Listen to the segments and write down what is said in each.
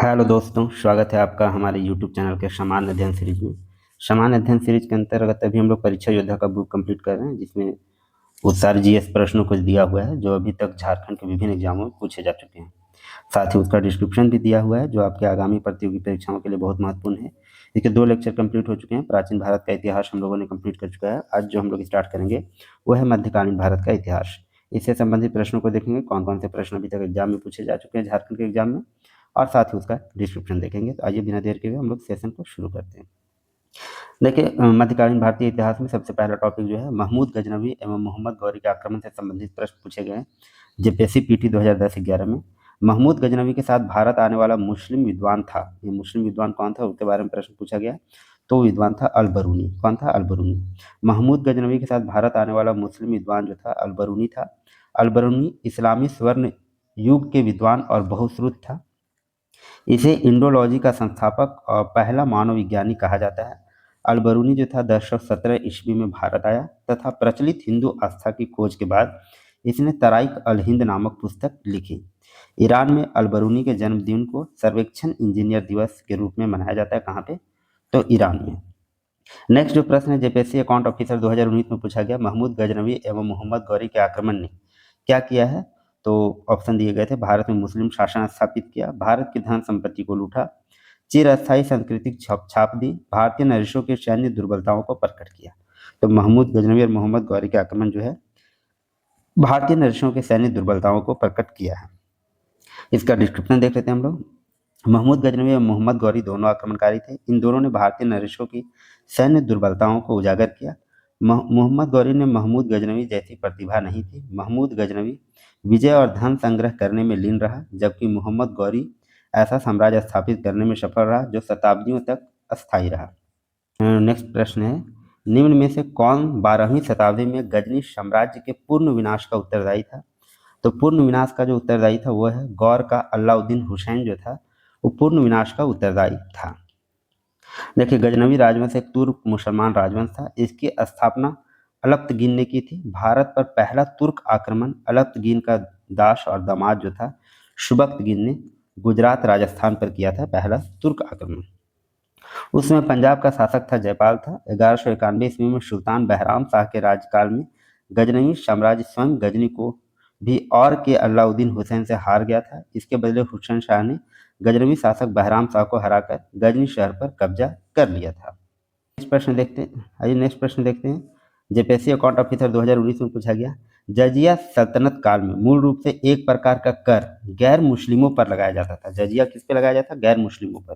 Hello दोस्तों, स्वागत है आपका हमारे यूट्यूब चैनल के समान अध्ययन सीरीज में। समान अध्ययन सीरीज के अंतर्गत अभी हम लोग परीक्षा योद्धा का बुक कंप्लीट कर रहे हैं, जिसमें वो सारे जीएस प्रश्नों को दिया हुआ है जो अभी तक झारखंड के विभिन्न एग्जामों में पूछे जा चुके हैं। साथ ही उसका डिस्क्रिप्शन भी दिया हुआ है जो आपके आगामी प्रतियोगी परीक्षाओं के लिए बहुत महत्वपूर्ण है। इसके 2 लेक्चर कंप्लीट हो चुके हैं। प्राचीन भारत का इतिहास हम लोगों ने कंप्लीट कर चुका है। आज जो हम लोग स्टार्ट करेंगे वो है मध्यकालीन भारत का इतिहास। इससे संबंधित प्रश्नों को देखेंगे, कौन कौन से प्रश्न अभी तक एग्जाम में पूछे जा चुके हैं झारखंड के एग्जाम में, और साथ ही उसका डिस्क्रिप्शन देखेंगे। तो आइए बिना देर के हुए हम लोग सेशन को शुरू करते हैं। देखिए, मध्यकालीन भारतीय इतिहास में सबसे पहला टॉपिक जो है महमूद गजनवी एवं मोहम्मद गौरी के आक्रमण से संबंधित प्रश्न पूछे गए हैं जेपीएससी पीटी 2010-11 में। महमूद गजनवी के साथ भारत आने वाला मुस्लिम विद्वान था। ये मुस्लिम विद्वान कौन था उसके बारे में प्रश्न पूछा गया। तो वो विद्वान था अल-बरूनी। कौन था? अल-बरूनी। महमूद गजनवी के साथ भारत आने वाला मुस्लिम विद्वान जो था अल-बरूनी था। अल-बरूनी इस्लामी स्वर्ण युग के विद्वान और बहुश्रुत था। इसे इंडोलॉजी का संस्थापक और पहला मानव विज्ञानी कहा जाता है। अल-बरूनी जो था 1017 ईस्वी में भारत आया तथा प्रचलित हिंदू आस्था की खोज के बाद इसने तराइक अल हिंद नामक पुस्तक लिखी। ईरान में अल-बरूनी के जन्मदिन को सर्वेक्षण इंजीनियर दिवस के रूप में मनाया जाता है। कहाँ पे? तो ईरान में। नेक्स्ट जो प्रश्न है जेपीएससी अकाउंट ऑफिसर 2019 में पूछा गया, महमूद गजनवी एवं मोहम्मद गौरी के आक्रमण ने क्या किया है? तो ऑप्शन दिए गए थे। भारत में मुस्लिम शासन स्थापित किया, भारत की धन संपत्ति को लूटा, चिरस्थायी सांस्कृतिक छाप दी, भारतीय नरेशों की सैन्य दुर्बलताओं को प्रकट किया। तो महमूद गजनवी और मोहम्मद गौरी के आक्रमण जो है भारतीय नरेशों के सैन्य दुर्बलताओं को प्रकट किया है। इसका डिस्क्रिप्शन देख लेते हैं हम लोग। महमूद गजनवी और मोहम्मद गौरी दोनों आक्रमणकारी थे। इन दोनों ने भारतीय नरेशों की सैन्य दुर्बलताओं को उजागर किया। मोहम्मद गौरी ने महमूद गजनवी जैसी प्रतिभा नहीं थी। महमूद गजनवी विजय और धन संग्रह करने में लीन रहा, जबकि मोहम्मद गौरी ऐसा साम्राज्य स्थापित करने में सफल रहा जो शताब्दियों तक अस्थायी रहा। नेक्स्ट प्रश्न है, निम्न में से कौन 12वीं शताब्दी में गजनी साम्राज्य के पूर्ण विनाश का उत्तरदायी था? तो पूर्ण विनाश का जो उत्तरदायी था वो है गौर का अलाउद्दीन हुसैन जो था वो पूर्ण विनाश का उत्तरदायी था। देखिए, गजनवी राजवंश एक तुर्क मुसलमान राजवंश था। इसकी स्थापना अलख्तगीन ने की थी। भारत पर पहला तुर्क आक्रमण अलख्तगीन का दास और दामाद जो था सुबख्तगीन ने गुजरात राजस्थान पर किया था, पहला तुर्क आक्रमण। उसमें पंजाब का शासक था जयपाल था। 1191 ईस्वी में सुल्तान बहराम शाह के राज्यकाल में गजनवी साम्राज्य स्वयं गजनी को भी और के अलाउद्दीन हुसैन से हार गया था। इसके बदले हुसैन शाह ने गजनवी शासक बहराम शाह को हराकर गजनी शहर पर कब्जा कर लिया था। नेक्स्ट प्रश्न देखते हैं। आइए नेक्स्ट प्रश्न देखते हैं। जेपीएससी अकाउंट ऑफिसर 2019 में पूछा गया, जजिया सल्तनत काल में मूल रूप से एक प्रकार का कर गैर मुस्लिमों पर लगाया जाता था। जजिया किस पे लगाया जाता? गैर मुस्लिमों पर,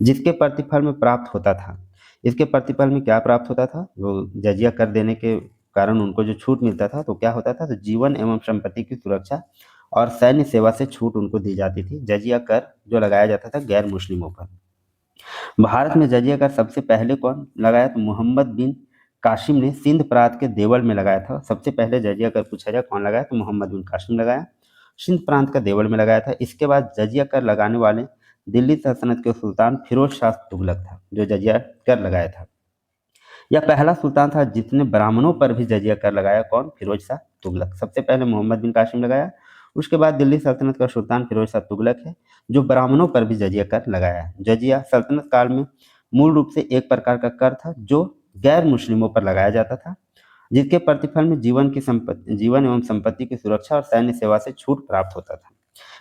जिसके प्रतिफल में प्राप्त होता था। इसके प्रतिफल में क्या प्राप्त होता था? वो जजिया कर देने के कारण उनको जो छूट मिलता था तो क्या होता था? तो जीवन एवं संपत्ति की सुरक्षा और सैन्य सेवा से छूट उनको दी जाती थी। जजिया कर जो लगाया जाता था गैर मुस्लिमों पर। भारत में जजिया कर सबसे पहले कौन लगाया? तो मोहम्मद बिन कासिम ने सिंध प्रांत के देवल में लगाया था। सबसे पहले जजिया कर पूछा जाए कौन लगाया, तो मोहम्मद बिन कासिम लगाया, सिंध प्रांत का देवल में लगाया था। इसके बाद जजिया कर लगाने वाले दिल्ली सल्तनत के सुल्तान फिरोज शाह तुगलक था जो जजिया कर लगाया था। यह पहला सुल्तान था जिसने ब्राह्मणों पर भी जजिया कर लगाया। कौन? फिरोज शाह तुगलक। सबसे पहले मोहम्मद बिन कासिम लगाया, उसके बाद दिल्ली सल्तनत का सुल्तान फिरोज शाह तुगलक है जो ब्राह्मणों पर भी जजिया कर लगाया है। जजिया सल्तनत काल में मूल रूप से एक प्रकार का कर था जो गैर मुस्लिमों पर लगाया जाता था, जिसके प्रतिफल में जीवन एवं संपत्ति की सुरक्षा और सैन्य सेवा से छूट प्राप्त होता था।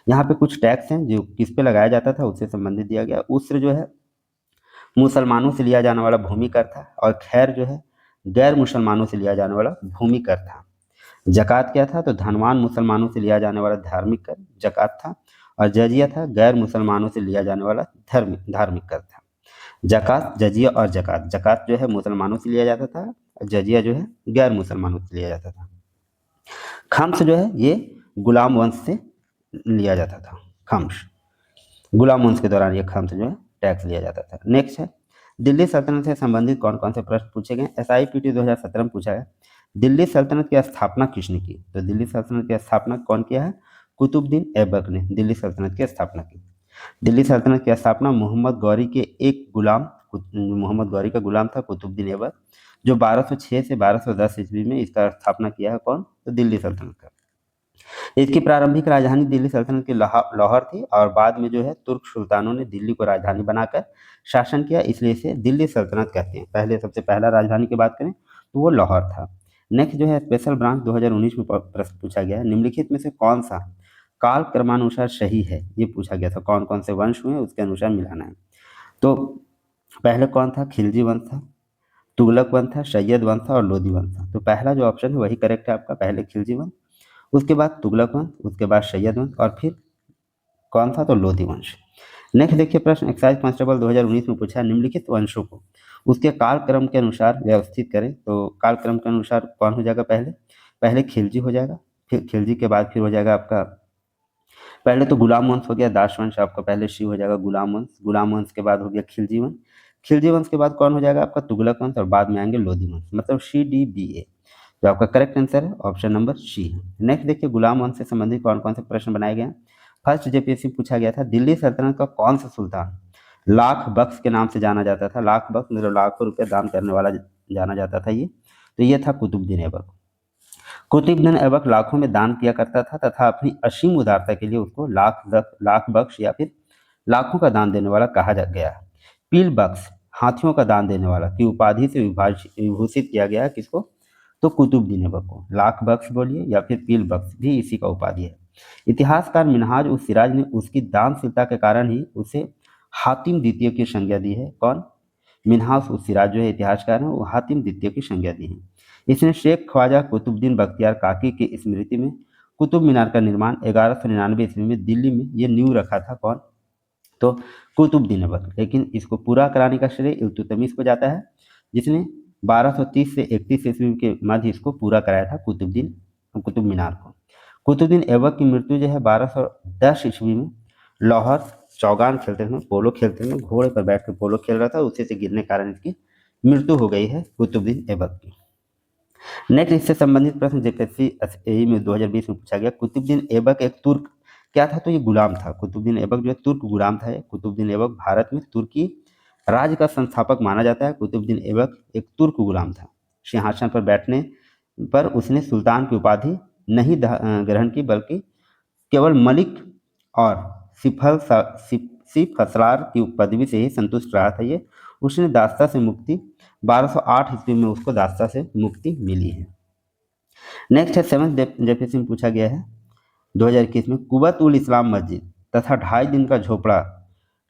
यहाँ पे कुछ टैक्स हैं जो किस पे लगाया जाता था उससे संबंधित दिया गया। उस्र जो है मुसलमानों से लिया जाने वाला भूमि कर था, और खैर जो है गैर मुसलमानों से लिया जाने वाला भूमि कर था। जक़ात क्या था? तो धनवान मुसलमानों से लिया जाने वाला धार्मिक कर जक़ात था, और जजिया था गैर मुसलमानों से लिया जाने वाला धार्मिक कर था। जक़ात, जजिया और जक़ात। जक़ात जो है मुसलमानों से लिया जाता था, और जजिया जो है गैर मुसलमानों से लिया जाता था। खम्स जो है ये गुलाम वंश से लिया जाता था। खम्स, गुलाम वंश के दौरान ये खम्स जो है टैक्स लिया जाता था। नेक्स्ट है, दिल्ली सल्तनत से संबंधित कौन कौन से प्रश्न पूछे गए? SIPT 2017 में पूछा है, दिल्ली सल्तनत की स्थापना किसने की? तो दिल्ली सल्तनत की स्थापना कौन किया है? कुतुबुद्दीन ऐबक ने दिल्ली सल्तनत की स्थापना की। दिल्ली सल्तनत की स्थापना मोहम्मद गौरी के एक गुलाम, मोहम्मद गौरी का गुलाम था कुतुबुद्दीन ऐबक, जो 1206 से 1210 ईस्वी में इसका स्थापना किया है। कौन? तो दिल्ली सल्तनत का। इसकी प्रारंभिक राजधानी दिल्ली सल्तनत की लाहौर थी और बाद में जो है तुर्क सुल्तानों ने दिल्ली को राजधानी बनाकर शासन किया, इसलिए इसे दिल्ली सल्तनत कहते हैं। पहले सबसे पहला राजधानी की बात करें तो वो लाहौर था। नेक्स्ट जो है स्पेशल ब्रांच 2019 में प्रश्न पूछा गया है, निम्नलिखित में से कौन सा काल क्रमानुसार सही है, ये पूछा गया था। कौन कौन से वंश हुए उसके अनुसार मिलाना है। तो पहले कौन था, खिलजी वंश था, तुगलक वंश था, सैयद वंश था और लोधी वंश था। तो पहला जो ऑप्शन है वही करेक्ट है आपका, पहले खिलजी वंश, उसके बाद तुगलक वंश, उसके बाद सैयद वंश और फिर कौन था, तो लोधी वंश। नेक्स्ट देखिए प्रश्न एक्साइज कांस्टेबल 2019 में पूछा है, निम्नलिखित वंशों को उसके कालक्रम के अनुसार व्यवस्थित करें। तो कालक्रम के अनुसार कौन हो जाएगा, पहले पहले खिलजी हो जाएगा, फिर खिलजी के बाद फिर हो जाएगा आपका, पहले तो गुलाम वंश हो गया, दास वंश आपका पहले शी हो जाएगा गुलाम वंश, गुलाम वंश के बाद हो गया खिलजी वंश, खिलजी वंश के बाद कौन हो जाएगा आपका तुगलक वंश और बाद में आएंगे लोधी वंश, मतलब CDBA। तो आपका करेक्ट आंसर है ऑप्शन नंबर सी है। नेक्स्ट देखिए गुलाम वंश से संबंधित कौन कौन से प्रश्न बनाए गए हैं। फर्स्ट JPSC पूछा गया था, दिल्ली सल्तनत का कौन सा सुल्तान लाख बख्श के नाम से जाना जाता था। लाख बख्श मतलब लाखों रुपए दान करने वाला जाना जाता था ये। तो ये था कुतुबुद्दीन ऐबक। कुतुबुद्दीन ऐबक लाखों में दान किया करता था तथा अपनी असीम उदारता के लिए उसको लाख बख्श या फिर लाखों का दान देने वाला कहा गया। पील बख्श हाथियों का दान देने वाला की उपाधि से विभूषित किया गया किसको, तो कुतुबुद्दीन ऐबक को। लाख बख्श बोलिए या फिर पील बख्श भी इसी का उपाधि है। इतिहासकार मिनहाज उस सिराज ने उसकी दानशीलता के कारण ही उसे हातिम द्वितीय की संज्ञा दी है। कौन, मिनहाज उस सिराज जो है इतिहासकार है, वो हातिम द्वितीय की संज्ञा दी है। इसने शेख ख्वाजा कुतुबुद्दीन बख्तियार काकी की स्मृति में कुतुब मीनार का निर्माण 1199 ईस्वी में दिल्ली में ये नींव रखा था। कौन, तो कुतुबुद्दीन ऐबक। लेकिन इसको पूरा कराने का श्रेय इल्तुतमिश को जाता है, जिसने 1230 से 31 ईस्वी के मध्य इसको पूरा कराया था कुतुब मीनार को। कुतुबुद्दीन ऐबक की मृत्यु जो है 1210 ईस्वी में लाहौर चौगान खेलते हुए, पोलो खेलते हुए, घोड़े पर बैठकर पोलो खेल रहा था, उसी से गिरने के कारण इसकी मृत्यु हो गई है कुतुबुद्दीन ऐबक की। नेक्स्ट इससे संबंधित प्रश्न JPSC AE में 2020 में पूछा गया, कुतुबुद्दीन ऐबक एक तुर्क क्या था, तो ये गुलाम था। कुतुबुद्दीन ऐबक जो है तुर्क गुलाम था। कुतुबुद्दीन ऐबक भारत में तुर्की राज्य का संस्थापक माना जाता है। कुतुबुद्दीन ऐबक एक तुर्क गुलाम था। सिंहासन पर बैठने पर उसने सुल्तान की उपाधि नहीं ग्रहण की, बल्कि केवल मलिक और सिफसलार की पदवी से ही संतुष्ट रहा था। ये उसने दास्ता से मुक्ति 1208 ईस्वी में उसको दास्ता से मुक्ति मिली है। नेक्स्ट है 7th JPSC में पूछा गया है 2021 में, कुव्वत उल इस्लाम मस्जिद तथा 2.5 दिन का झोपड़ा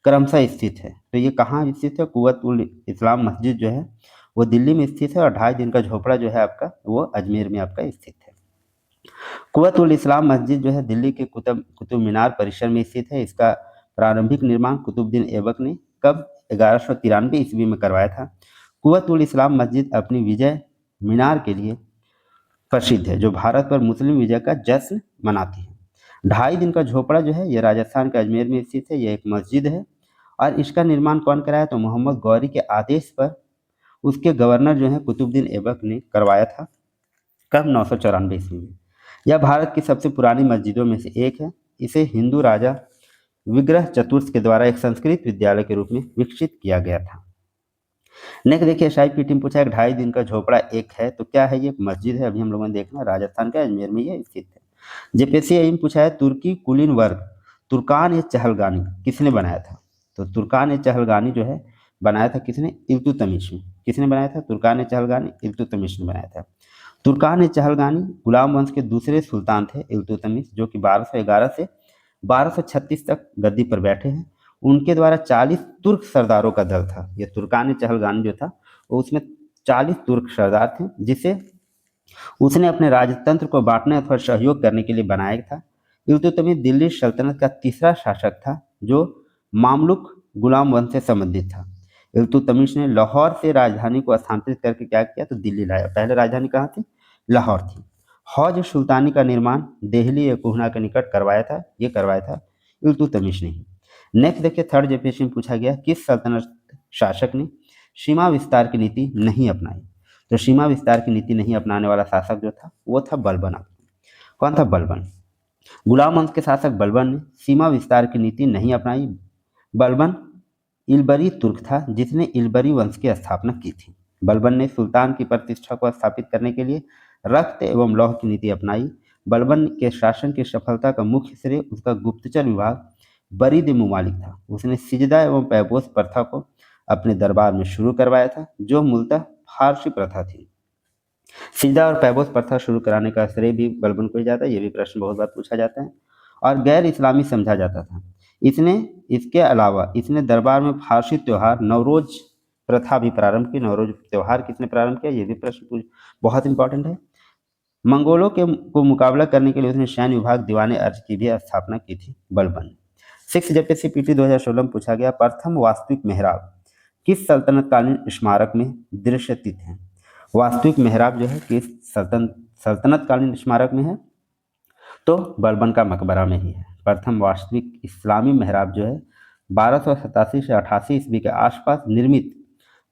क्रमशः स्थित है। तो ये कहाँ स्थित है, कुव्वत उल इस्लाम मस्जिद जो है वो दिल्ली में स्थित है और 2.5 दिन का झोपड़ा जो है आपका वो अजमेर में आपका स्थित है। कुव्वत उल इस्लाम मस्जिद जो है दिल्ली के कुतुब मीनार परिसर में स्थित है। इसका प्रारंभिक निर्माण कुतुबुद्दीन ऐबक ने कब 1193 ईस्वी में करवाया था। कुव्वत उल इस्लाम मस्जिद अपनी विजय मीनार के लिए प्रसिद्ध है, जो भारत पर मुस्लिम विजय का जश्न मनाती है। 2.5 दिन का झोपड़ा जो है ये राजस्थान के अजमेर में स्थित है। यह एक मस्जिद है और इसका निर्माण कौन कराया, तो मोहम्मद गौरी के आदेश पर उसके गवर्नर जो है कुतुबुद्दीन ऐबक ने करवाया था। कब, 994 ईस्वी में। यह भारत की सबसे पुरानी मस्जिदों में से एक है। इसे हिंदू राजा विग्रह चतुर्थ के द्वारा एक संस्कृत विद्यालय के रूप में विकसित किया गया था। नेक्स्ट देखिए SIP टीम पूछा है 2.5 दिन का झोपड़ा एक है, तो क्या है, ये एक मस्जिद है। अभी हम लोगों ने देखना, राजस्थान के अजमेर में ये स्थित है। JPSC AE में पूछा है तुर्की कुलीन वर्ग तुर्कान ए चहलगानी किसने बनाया था। तो तुर्कान ए चहलगानी जो है बनाया था किसने, इल्तुतमिश ने। किसने बनाया था, तुर्कान ए चहलगानी इल्तुतमिश ने बनाया था। तुर्कान ए चहलगानी गुलाम वंश के दूसरे सुल्तान थे इल्तुतमिश, जो कि 1211 से 1236 तक गद्दी पर बैठे हैं। उनके द्वारा 40 तुर्क सरदारों का दल था। ये तुर्कान चहलगानी जो था वो उसमें 40 तुर्क सरदार थे, जिसे उसने अपने राजतंत्र को बांटने अथवा सहयोग करने के लिए बनाया था। इल्तुतमिश दिल्ली सल्तनत का तीसरा शासक था जो मामलुक गुलाम वंश से संबंधित था। इल्तुतमिश ने लाहौर से राजधानी को स्थानांतरित करके क्या किया, तो दिल्ली लाया। पहले राजधानी कहाँ थी, लाहौर थी। हौज सुल्तानी का निर्माण दिल्ली या कुहना के निकट करवाया था इल्तुतमिश ने। नेक्स्ट देखिए 3rd JPSC में पूछा गया, किस सल्तनत शासक ने सीमा विस्तार की नीति नहीं अपनाई। तो सीमा विस्तार की नीति नहीं अपनाने वाला शासक जो था वो था बलबन। कौन था, बलबन। गुलाम वंश के शासक बलबन ने सीमा विस्तार की नीति नहीं अपनाई। बलबन इलबरी तुर्क था जिसने इलबरी वंश की स्थापना की थी। बलबन ने सुल्तान की प्रतिष्ठा को स्थापित करने के लिए रक्त एवं लौह की नीति अपनाई। बलबन के शासन की सफलता का मुख्य श्रेय उसका गुप्तचर विभाग बरीद मुमालिक था। उसने सिजदा एवं पैपोस प्रथा को अपने दरबार में शुरू करवाया था, जो मूलतः फारसी प्रथा थी। सिजदा और पैबोस प्रथा शुरू कराने का श्रेय भी बलबन को ही जाता है, ये भी प्रश्न बहुत बार पूछा जाता है, और गैर इस्लामी समझा जाता था। इसने इसके अलावा इसने दरबार में फारसी त्यौहार नवरोज प्रथा भी प्रारंभ की। नवरोज त्यौहार किसने प्रारंभ किया, ये भी प्रश्न बहुत इंपॉर्टेंट है। मंगोलों के को मुकाबला करने के लिए उसने सैन्य विभाग दीवाने अर्ज की भी स्थापना की थी बलबन। 6 जेपीएससी पीटी 2016 में पूछा गया, प्रथम वास्तविक मेहराब किस सल्तनतकालीन स्मारक में दृश्यतीत है। वास्तविक मेहराब जो है किस सल्तनतकालीन स्मारक में है, तो बलबन का मकबरा में ही है। प्रथम वास्तविक इस्लामी मेहराब जो है 1287 से 88 ईस्वी के आसपास निर्मित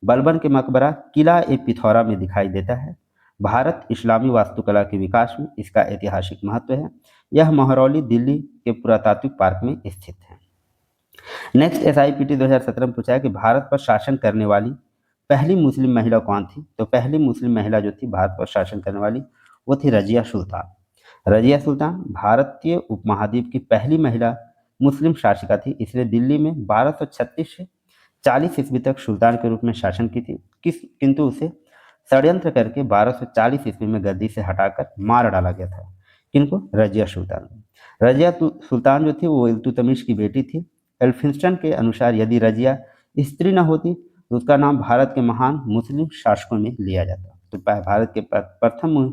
बलबन के मकबरा किला ए पिथौरा में दिखाई देता है। भारत इस्लामी वास्तुकला के विकास में इसका ऐतिहासिक महत्व है। यह महरौली दिल्ली के पुरातात्विक पार्क में स्थित है। नेक्स्ट एसआईपीटी 2017 में पूछा है कि भारत पर शासन करने वाली पहली मुस्लिम महिला कौन थी। तो पहली मुस्लिम महिला जो थी भारत पर शासन करने वाली वो थी रजिया सुल्तान। रजिया सुल्तान भारतीय उपमहाद्वीप की पहली महिला मुस्लिम शासिका थी। इसने दिल्ली में 1236 से 40 ईस्वी तक सुल्तान के रूप में शासन की थी, किंतु उसे षड्यंत्र करके 1240 ईस्वी में गद्दी से हटाकर मार डाला गया था। किनको, रजिया सुल्तान। रजिया सुल्तान जो थी वो इल्तुतमिश की बेटी थी। एल्फिंस्टन के अनुसार यदि रजिया स्त्री न होती तो उसका नाम भारत के महान मुस्लिम शासकों में लिया जाता। तो भारत के प्रथम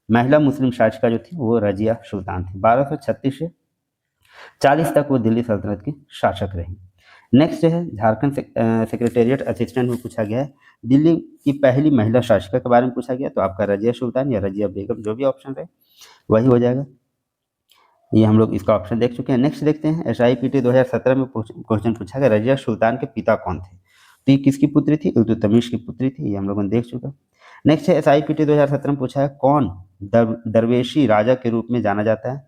महिला मुस्लिम शासिका जो थी वो रजिया सुल्तान थी। 1236 से 40 तक वो दिल्ली सल्तनत की शासक रही। नेक्स्ट है झारखंड सेक्रेटेरिएट असिस्टेंट में पूछा गया है दिल्ली की पहली महिला शासिका के बारे में पूछा गया, तो आपका रजिया सुल्तान या रजिया बेगम जो भी ऑप्शन रहे वही हो जाएगा। ये हम लोग इसका ऑप्शन देख चुके हैं। नेक्स्ट देखते हैं एसआईपीटी 2017 में क्वेश्चन पूछा गया रजिया सुल्तान के पिता कौन थे। तो ये किसकी पुत्री थी, इल्तुतमिश की पुत्री थी, ये हम लोगों ने देख चुका। नेक्स्ट है एसआईपीटी 2017 में पूछा है कौन दरवेशी राजा के रूप में जाना जाता है।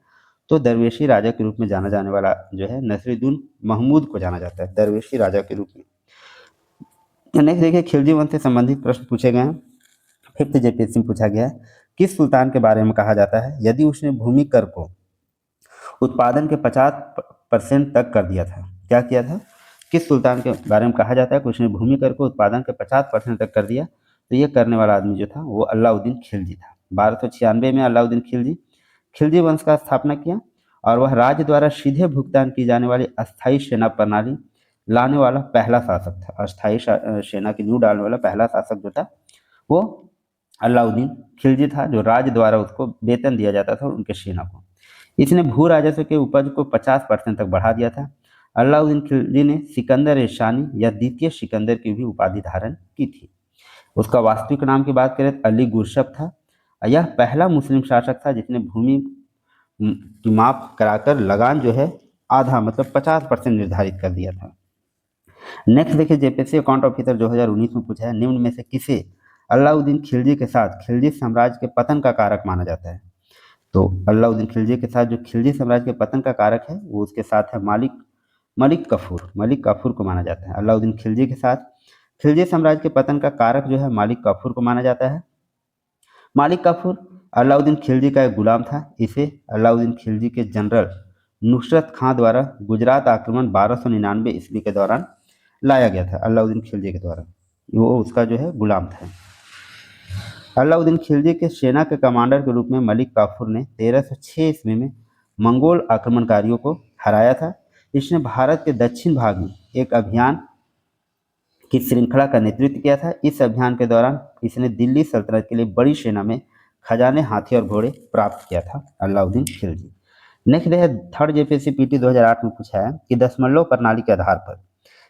तो दरवेशी राजा के रूप में जाना जाने वाला जो है नसीरुद्दीन महमूद को जाना जाता है दरवेशी राजा के रूप में। नेक्स्ट देखिए खिलजी वंश से संबंधित प्रश्न पूछे गए हैं। 5th जेपीएससी में पूछा गया है किस सुल्तान के बारे में कहा जाता है यदि उसने भूमि कर को उत्पादन के 50% तक कर दिया था। क्या किया था, किस सुल्तान के बारे में कहा जाता है कि उसने भूमि कर को उत्पादन के 50% तक कर दिया। तो ये करने वाला आदमी जो था वो अलाउद्दीन खिलजी था। 1296 में अलाउद्दीन खिलजी वंश का स्थापना किया और वह राज्य द्वारा सीधे भुगतान की जाने वाली अस्थायी सेना प्रणाली लाने वाला पहला शासक था। अस्थायी सेना की नींव डालने वाला पहला शासक जो था वो अलाउद्दीन खिलजी था, जो राज्य द्वारा उसको वेतन दिया जाता था उनके सेना को। इसने भू राजस्व के उपज को 50% तक बढ़ा दिया था। अलाउद्दीन खिलजी ने सिकंदर शानी या द्वितीय सिकंदर की भी उपाधि धारण की थी। उसका वास्तविक नाम की बात करें तो अली गुरशप था। यह पहला मुस्लिम शासक था जिसने भूमि की माप कराकर लगान जो है आधा मतलब 50% निर्धारित कर दिया था। नेक्स्ट देखिए जेपीएससी अकाउंट ऑफिसर 2019 में पूछा है निम्न में से किसे अलाउद्दीन खिलजी के साथ खिलजी साम्राज्य के पतन का कारक माना जाता है। तो अलाउद्दीन खिलजी के साथ जो खिलजी साम्राज्य के पतन का कारक है वो उसके साथ है मलिक काफूर को माना जाता है। अलाउद्दीन खिलजी के साथ खिलजी साम्राज्य के पतन का कारक जो है मालिक काफूर को माना जाता है। मालिक काफूर अलाउद्दीन खिलजी का एक गुलाम था। इसे अलाउद्दीन खिलजी के जनरल नुसरत खां द्वारा गुजरात आक्रमण 1299 ईस्वी के दौरान लाया गया था। अलाउद्दीन खिलजी के द्वारा वो उसका जो है गुलाम था। अलाउद्दीन खिलजी के सेना के कमांडर के रूप में मलिक काफूर ने 1306 ईस्वी में मंगोल आक्रमणकारियों को हराया था। इसने भारत के दक्षिण भाग में एक अभियान की श्रृंखला का नेतृत्व किया था। इस अभियान के दौरान इसने दिल्ली सल्तनत के लिए बड़ी सेना में खजाने, हाथी और घोड़े प्राप्त किया था अलाउद्दीन खिलजी। नेक्स्ट है 3rd जेपीएससी पीटी 2008 में पूछा है कि दशमलव प्रणाली के आधार पर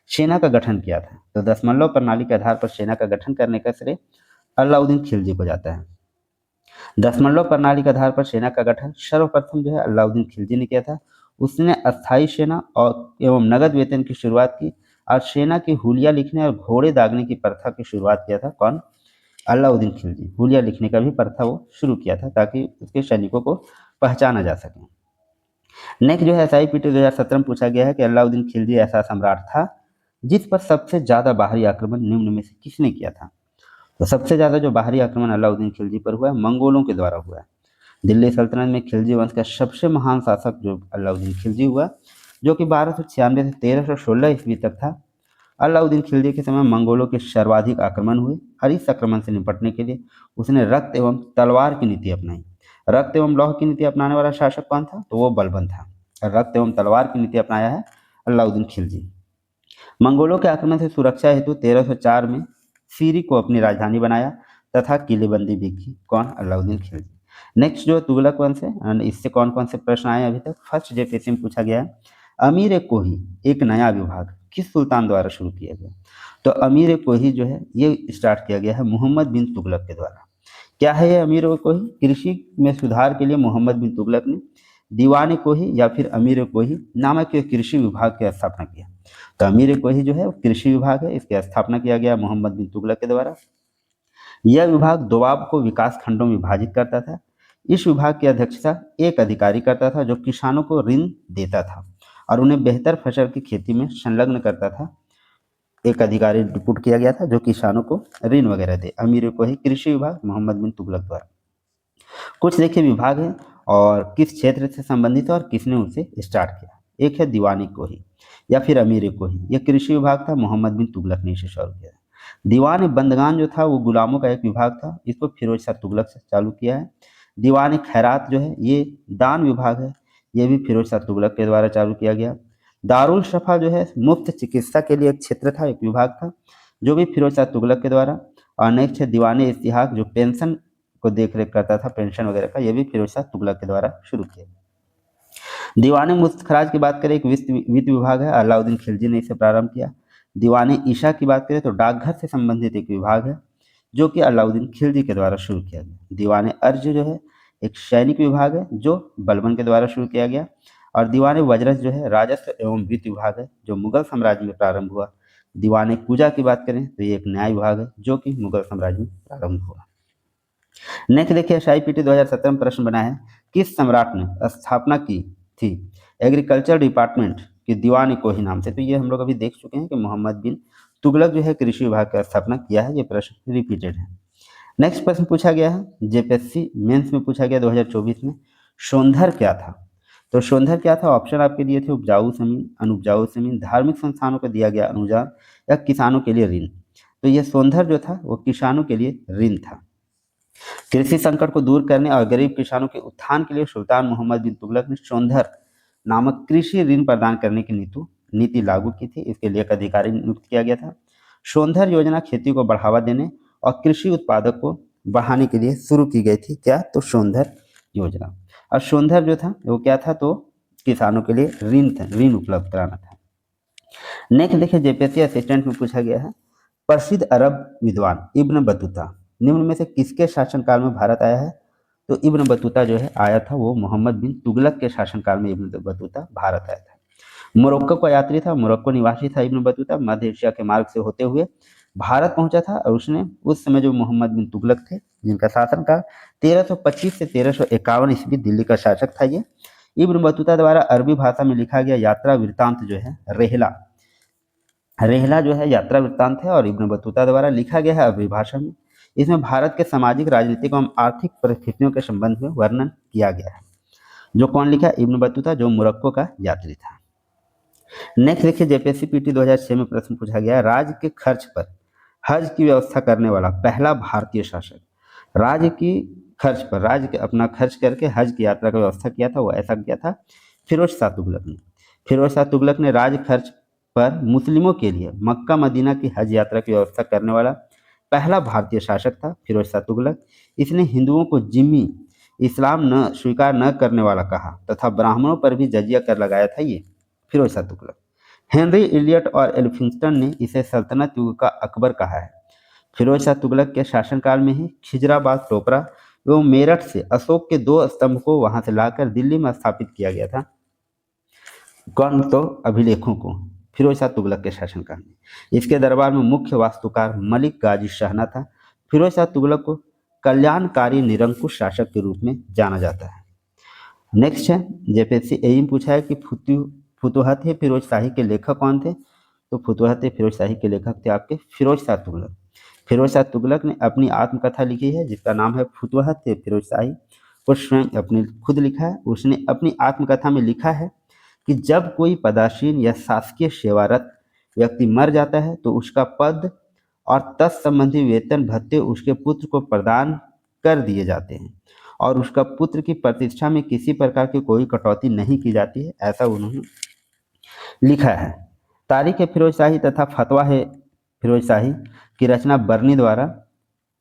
सेना का गठन किया था। तो दशमलव प्रणाली के आधार पर सेना का गठन करने का श्रेय अलाउद्दीन खिलजी को जाता है। दशमलव प्रणाली के आधार पर सेना का गठन सर्वप्रथम जो है अलाउद्दीन खिलजी ने किया था। उसने अस्थायी सेना और एवं नगद वेतन की शुरुआत की और सेना की हुलिया लिखने और घोड़े दागने की प्रथा की शुरुआत किया था। कौन, अलाउद्दीन खिलजी। हुलिया लिखने का भी प्रथा वो शुरू किया था ताकि उसके सैनिकों को पहचाना जा सके। नेक्स्ट जो है एसआईपीटी 2017 में पूछा गया है कि अलाउद्दीन खिलजी ऐसा सम्राट था जिस पर सबसे ज्यादा बाहरी आक्रमण निम्न में से किसने किया था। तो सबसे ज्यादा जो बाहरी आक्रमण अलाउद्दीन खिलजी पर हुआ है मंगोलों के द्वारा हुआ है। दिल्ली सल्तनत में खिलजी वंश का सबसे महान शासक जो अलाउद्दीन खिलजी हुआ, जो कि 1296 से 1316 ईस्वी तक था। अलाउद्दीन खिलजी के समय मंगोलों के सर्वाधिक आक्रमण हुए और इस आक्रमण से निपटने के लिए उसने रक्त एवं तलवार की नीति अपनाई। रक्त एवं लौह की नीति अपनाने वाला शासक कौन था? तो वो बलबन था। रक्त एवं तलवार की नीति अपनाया है अलाउद्दीन खिलजी। मंगोलों के आक्रमण से सुरक्षा हेतु 1304 में सीरी को अपनी राजधानी बनाया तथा किलेबंदी भी की। कौन? अलाउद्दीन खिलजी। नेक्स्ट जो तुगलक वंश है, and इससे कौन कौन से प्रश्न आए अभी तक? फर्स्ट जेपीएससी में पूछा गया है, अमीर कोही एक नया विभाग किस सुल्तान द्वारा शुरू किया गया? तो अमीर कोही जो है ये स्टार्ट किया गया है मोहम्मद बिन तुगलक के द्वारा। क्या है ये अमीर कोही? कृषि में सुधार के लिए मोहम्मद बिन तुगलक ने दीवान कोही या फिर अमीर कोही नामक एक कृषि विभाग की स्थापना किया। तो अमीर कोही जो है वो कृषि विभाग है, इसकी स्थापना किया गया मोहम्मद बिन तुगलक के द्वारा। यह विभाग दोआब को विकास खंडों में विभाजित करता था। इस विभाग की अध्यक्षता एक अधिकारी करता था जो किसानों को ऋण देता था और उन्हें बेहतर फसल की खेती में संलग्न करता था। एक अधिकारी रिपोर्ट किया गया था जो किसानों को ऋण वगैरह दे। अमीर कोही कृषि विभाग मोहम्मद बिन तुगलक द्वारा। कुछ देखिए विभाग है और किस क्षेत्र से संबंधित है और किसने उसे स्टार्ट किया। एक है दीवानी कोही या फिर अमीर कोही, यह कृषि विभाग था, मोहम्मद बिन तुगलक ने इसे शुरू किया। दीवान बंदगान जो था वो गुलामों का एक विभाग था, इसको फिरोज शाह तुगलक से चालू किया है। दीवान खैरात जो है ये दान विभाग है, ये भी फिरोज शाह तुगलक के द्वारा चालू किया गया। दारुल शफा जो है मुफ्त चिकित्सा के लिए एक क्षेत्र था, एक विभाग था, जो भी फिरोज शाह तुगलक के द्वारा। और नेक्स्ट है दीवान इस्तिहाक जो पेंशन को देख रेख करता था, पेंशन वगैरह का, यह भी फिरोज शाह तुगलक के द्वारा शुरू किया। दीवान मुस्तखराज की बात करें, एक वित्त विभाग है, अलाउद्दीन खिलजी ने इसे प्रारंभ किया। दीवान ईशा की बात करें तो डाकघर से संबंधित एक विभाग है जो कि अलाउद्दीन खिलजी के द्वारा शुरू किया गया। दीवान अर्ज जो है एक सैनिक विभाग है जो बलबन के द्वारा शुरू किया गया। और दीवान वजरस जो है राजस्व एवं वित्त विभाग है जो मुगल साम्राज्य में प्रारंभ हुआ। दीवान कुजा की बात करें तो ये एक न्याय विभाग है जो कि मुगल साम्राज्य में प्रारंभ हुआ। नेक्स्ट देखिए SIPT 2017 में प्रश्न बना है, किस सम्राट ने स्थापना की थी एग्रीकल्चर डिपार्टमेंट की दीवान कोही नाम से? तो ये हम लोग अभी देख चुके हैं कि मोहम्मद बिन तुगलक जो है कृषि विभाग का स्थापना किया है। ये प्रश्न रिपीटेड है। नेक्स्ट प्रश्न पूछा गया है जेपीएससी मेंस में पूछा गया 2024 में, शोंधर क्या था? तो शोंधर क्या था? ऑप्शन आपके दिए थे उपजाऊ जमीन, अनुपजाऊ जमीन, धार्मिक संस्थानों को दिया गया अनुदान या किसानों के लिए ऋण। तो ये शोंधर जो था वो किसानों के लिए ऋण था। कृषि संकट को दूर करने और गरीब किसानों के उत्थान के लिए सुल्तान मोहम्मद बिन तुगलक ने शोंधर नामक कृषि ऋण प्रदान करने की नीति लागू की थी। इसके लिए एक अधिकारी नियुक्त किया गया था। शोंधर योजना खेती को बढ़ावा देने और कृषि उत्पादक को बढ़ाने के लिए शुरू की गई थी। क्या? तो शोंधर योजना। और शोंधर जो था वो क्या था? तो किसानों के लिए ऋण उपलब्ध कराना था। नेक्स्ट देखिए जेपीएससी असिस्टेंट में पूछा गया है, प्रसिद्ध अरब विद्वान इब्न बतूता निम्न में से किसके शासनकाल में भारत आया है? तो इब्न बतूता जो है आया था वो मोहम्मद बिन तुगलक के शासनकाल में इब्न बतूता भारत आया था। मोरक्को का यात्री था, मोरक्को निवासी था इब्न बतूता। मध्य एशिया के मार्ग से होते हुए भारत पहुंचा था और उसने उस समय जो मोहम्मद बिन तुगलक थे जिनका शासनकाल 1325 से 1351 ईस्वी, दिल्ली का शासक था ये। इब्न बतूता द्वारा अरबी भाषा में लिखा गया यात्रा वृत्तांत जो है रेहला जो है यात्रा वृत्तांत है और इब्न बतूता द्वारा लिखा गया है अरबी भाषा में। इसमें भारत के सामाजिक, राजनीतिक एवं आर्थिक परिस्थितियों के संबंध में वर्णन किया गया है। जो कौन लिखा? इब्न बतूता, जो मोरक्को का यात्री था। नेक्स्ट देखिए जेपीएससी पीटी 2006 में प्रश्न पूछा गया, राज्य के खर्च पर हज की व्यवस्था करने वाला पहला भारतीय शासक। राज्य के अपना खर्च करके हज की यात्रा का व्यवस्था किया था, वो ऐसा किया था फिरोज शाह तुगलक ने। फिरोज शाह तुगलक ने राज्य खर्च पर मुस्लिमों के लिए मक्का मदीना की हज यात्रा की व्यवस्था करने वाला पहला भारतीय शासक था फिरोज शाह तुगलक। इसने हिंदुओं को जिम्मी, इस्लाम न स्वीकार न करने वाला कहा तथा ब्राह्मणों पर भी जजिया कर लगाया था ये फिरोज शाह तुगलक। हेनरी इलियट और एल्फिंस्टन ने इसे सल्तनत युग का अकबर कहा है। फिरोज शाह तुगलक के शासनकाल में ही खिजराबाद, टोपरा एवं मेरठ से अशोक के 2 स्तंभ को वहां से लाकर दिल्ली में स्थापित किया गया था। कौन? तो अभिलेखों को फिरोज शाह तुगलक के शासनकाल में। इसके दरबार में मुख्य वास्तुकार मलिक गाजी शाहना था। फिरोज शाह तुगलक को कल्याणकारी निरंकुश शासक के रूप में जाना जाता है। नेक्स्ट है जेपीएससी एई में पूछा है कि फुतुहत फिरोज शाही के लेखक कौन थे? तो फुतुहत फिरोज शाही के लेखक थे आपके फिरोज शाह तुगलक। फिरोज शाह तुगलक ने अपनी आत्मकथा लिखी है जिसका नाम है फुतुहत फिरोज शाही। वो स्वयं अपने खुद लिखा है। उसने अपनी आत्मकथा में लिखा है कि जब कोई पदासीन या शासकीय सेवारत व्यक्ति मर जाता है तो उसका पद और तत्संबंधी वेतन भत्ते उसके पुत्र को प्रदान कर दिए जाते हैं और उसका पुत्र की प्रतिष्ठा में किसी प्रकार की कोई कटौती नहीं की जाती है, ऐसा उन्होंने लिखा है। तारीख फिरोज शाही तथा फतवा है फिरोज शाही की रचना बर्नी द्वारा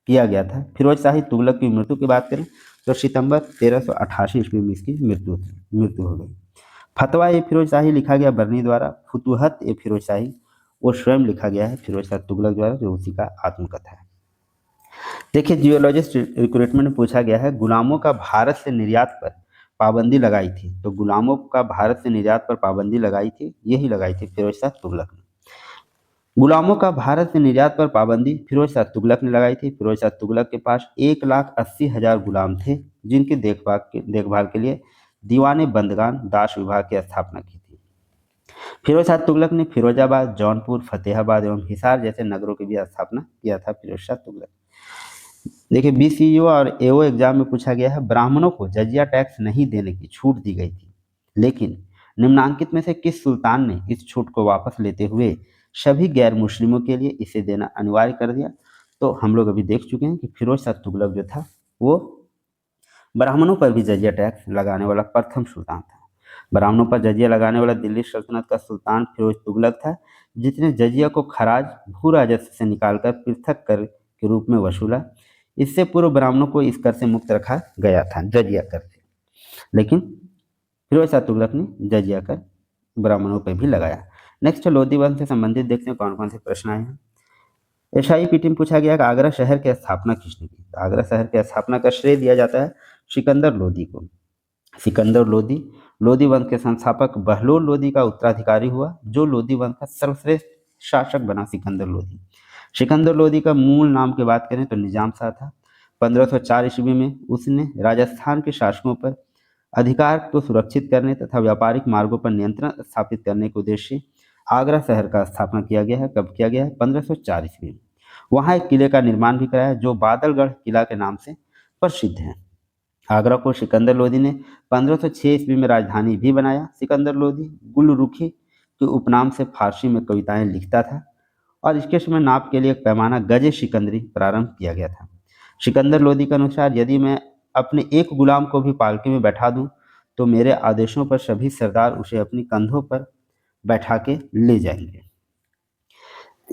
किया गया था। फिरोज शाही तुगलक की मृत्यु की बात करें तो सितंबर 1388 ईस्वी में इसकी मृत्यु हो गई। फतवा ए फिरोज शाही लिखा गया बर्नी द्वारा। फुतूहत ए फिरोज शाही वो स्वयं लिखा गया है फिरोज शाह तुगलक द्वारा, जो उसी का आत्मकथा है। देखिए, जियोलॉजिस्ट रिक्रूटमेंट में पूछा गया है गुलामों का भारत से निर्यात पर पाबंदी लगाई थी, तो गुलामों का भारत से निर्यात पर पाबंदी लगाई थी, यही लगाई थी फिरोज शाह तुगलक ने। गुलामों का भारत से निर्यात पर पाबंदी फिरोज शाह तुगलक ने लगाई थी। फिरोज शाह तुगलक के पास 1,80,000 गुलाम थे, जिनकी देखभाल के लिए दीवाने बंदगान दास विभाग की स्थापना की थी। फिरोज शाह तुगलक ने फिरोजाबाद, जौनपुर, फतेहाबाद एवं हिसार जैसे नगरों की भी स्थापना किया था फिरोज शाह तुगलक। देखिए, बीसीईओ और एओ एग्जाम में पूछा गया है ब्राह्मणों को जजिया टैक्स नहीं देने की छूट दी गई थी, लेकिन निम्नांकित में से किस सुल्तान ने इस छूट को वापस लेते हुए सभी गैर मुस्लिमों के लिए इसे देना अनिवार्य कर दिया? तो हम लोग अभी देख चुके हैं कि फिरोज शाह तुगलक जो था वो ब्राह्मणों पर भी जजिया टैक्स लगाने वाला प्रथम सुल्तान था। ब्राह्मणों पर जजिया लगाने वाला दिल्ली सल्तनत का सुल्तान फिरोज तुगलक था, जिसने जजिया को खराज भू राजस्व से निकालकर पृथक कर के रूप में वसूला। इससे पूर्व ब्राह्मणों को इस कर से मुक्त रखा गया था, जजिया कर से, लेकिन फिरोज शाह तुगलक ने जजिया कर ब्राह्मणों पर भी लगाया। नेक्स्ट, लोधी वंश से संबंधित देखते हैं कौन कौन से प्रश्न आए हैं। एसआईपीटी में पूछा गया कि आगरा शहर की स्थापना किसने की? तो आगरा शहर की स्थापना का श्रेय दिया जाता है सिकंदर लोधी को। सिकंदर लोधी लोधी वंश के संस्थापक बहलोल लोधी का उत्तराधिकारी हुआ, जो लोधी वंश का सर्वश्रेष्ठ शासक बना सिकंदर लोधी। सिकंदर लोधी का मूल नाम की बात करें तो निजाम शाह था। 1504 ईस्वी में उसने राजस्थान के शासकों पर अधिकार को सुरक्षित करने तथा व्यापारिक मार्गों पर नियंत्रण स्थापित करने के उद्देश्य आगरा शहर का स्थापना किया गया है। कब किया गया है? 1504 ईस्वी में। वहाँ एक किले का निर्माण भी कराया जो बादलगढ़ किला के नाम से प्रसिद्ध है। आगरा को सिकंदर लोधी ने 1506 ईस्वी में राजधानी भी बनाया। सिकंदर लोधी गुलरुखी के उपनाम से फारसी में कविताएं लिखता था और इसके समय नाप के लिए एक पैमाना गजे सिकंदरी प्रारंभ किया गया था। सिकंदर लोधी के अनुसार यदि मैं अपने एक गुलाम को भी पालकी में बैठा दूं तो मेरे आदेशों पर सभी सरदार उसे अपनी कंधों पर बैठा के ले जाएंगे।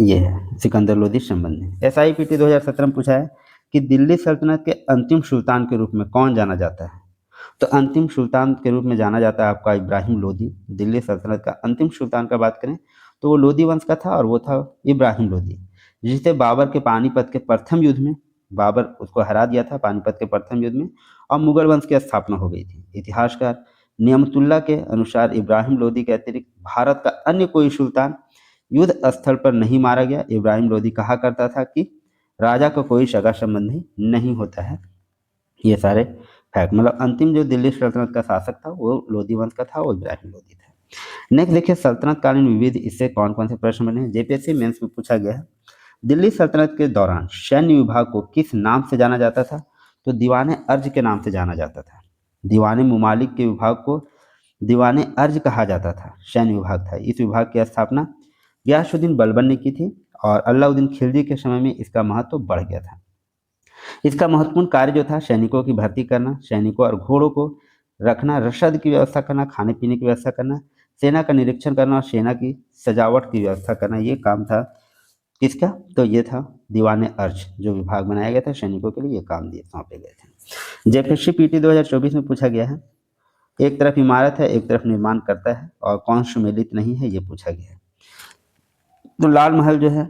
ये है सिकंदर लोधी संबंधी। एसआईपीटी 2017 में पूछा है कि दिल्ली सल्तनत के अंतिम सुल्तान के रूप में कौन जाना जाता है? तो अंतिम सुल्तान के रूप में जाना जाता है आपका इब्राहिम लोधी। दिल्ली सल्तनत का अंतिम सुल्तान का बात करें तो वो लोधी वंश का था और वो था इब्राहिम लोधी, जिसे बाबर के पानीपत के प्रथम युद्ध में बाबर उसको हरा दिया था पानीपत के प्रथम युद्ध में, और मुगल वंश की स्थापना हो गई थी। इतिहासकार नियमतुल्ला के अनुसार इब्राहिम लोधी के अतिरिक्त भारत का अन्य कोई सुल्तान युद्ध स्थल पर नहीं मारा गया। इब्राहिम लोधी कहा करता था कि राजा का कोई सगा संबंधी नहीं होता है। ये सारे फैक्ट, मतलब अंतिम जो दिल्ली सल्तनत का शासक था वो लोधी वंश का था, वो इब्राहिम लोधी था। नेक्स्ट देखिए, सल्तनत कालीन विविध, इससे कौन कौन से प्रश्न बने हैं? जेपीएससी मेंस में पूछा गया है दिल्ली सल्तनत के दौरान सैन्य विभाग को किस नाम से जाना जाता था? तो दीवाने अर्ज के नाम से जाना जाता था। दीवाने मुमालिक के विभाग को दीवाने अर्ज कहा जाता था, सैन्य विभाग था। इस विभाग की स्थापना गयासुद्दीन बलबन ने की थी और अलाउद्दीन खिलजी के समय में इसका महत्व बढ़ गया था। इसका महत्वपूर्ण कार्य जो था सैनिकों की भर्ती करना, सैनिकों और घोड़ों को रखना, रसद की व्यवस्था करना, खाने पीने की व्यवस्था करना, सेना का निरीक्षण करना और सेना की सजावट की व्यवस्था करना, ये काम था किसका? तो ये था दीवाने अर्ज, जो विभाग बनाया गया था सैनिकों के लिए, ये काम दिए सौंपे गए थे। जेपीएससी पीटी 2024 में पूछा गया है एक तरफ इमारत है एक तरफ निर्माण करता है और कौन सुमेलित नहीं है, ये पूछा गया है। तो लाल महल जो है,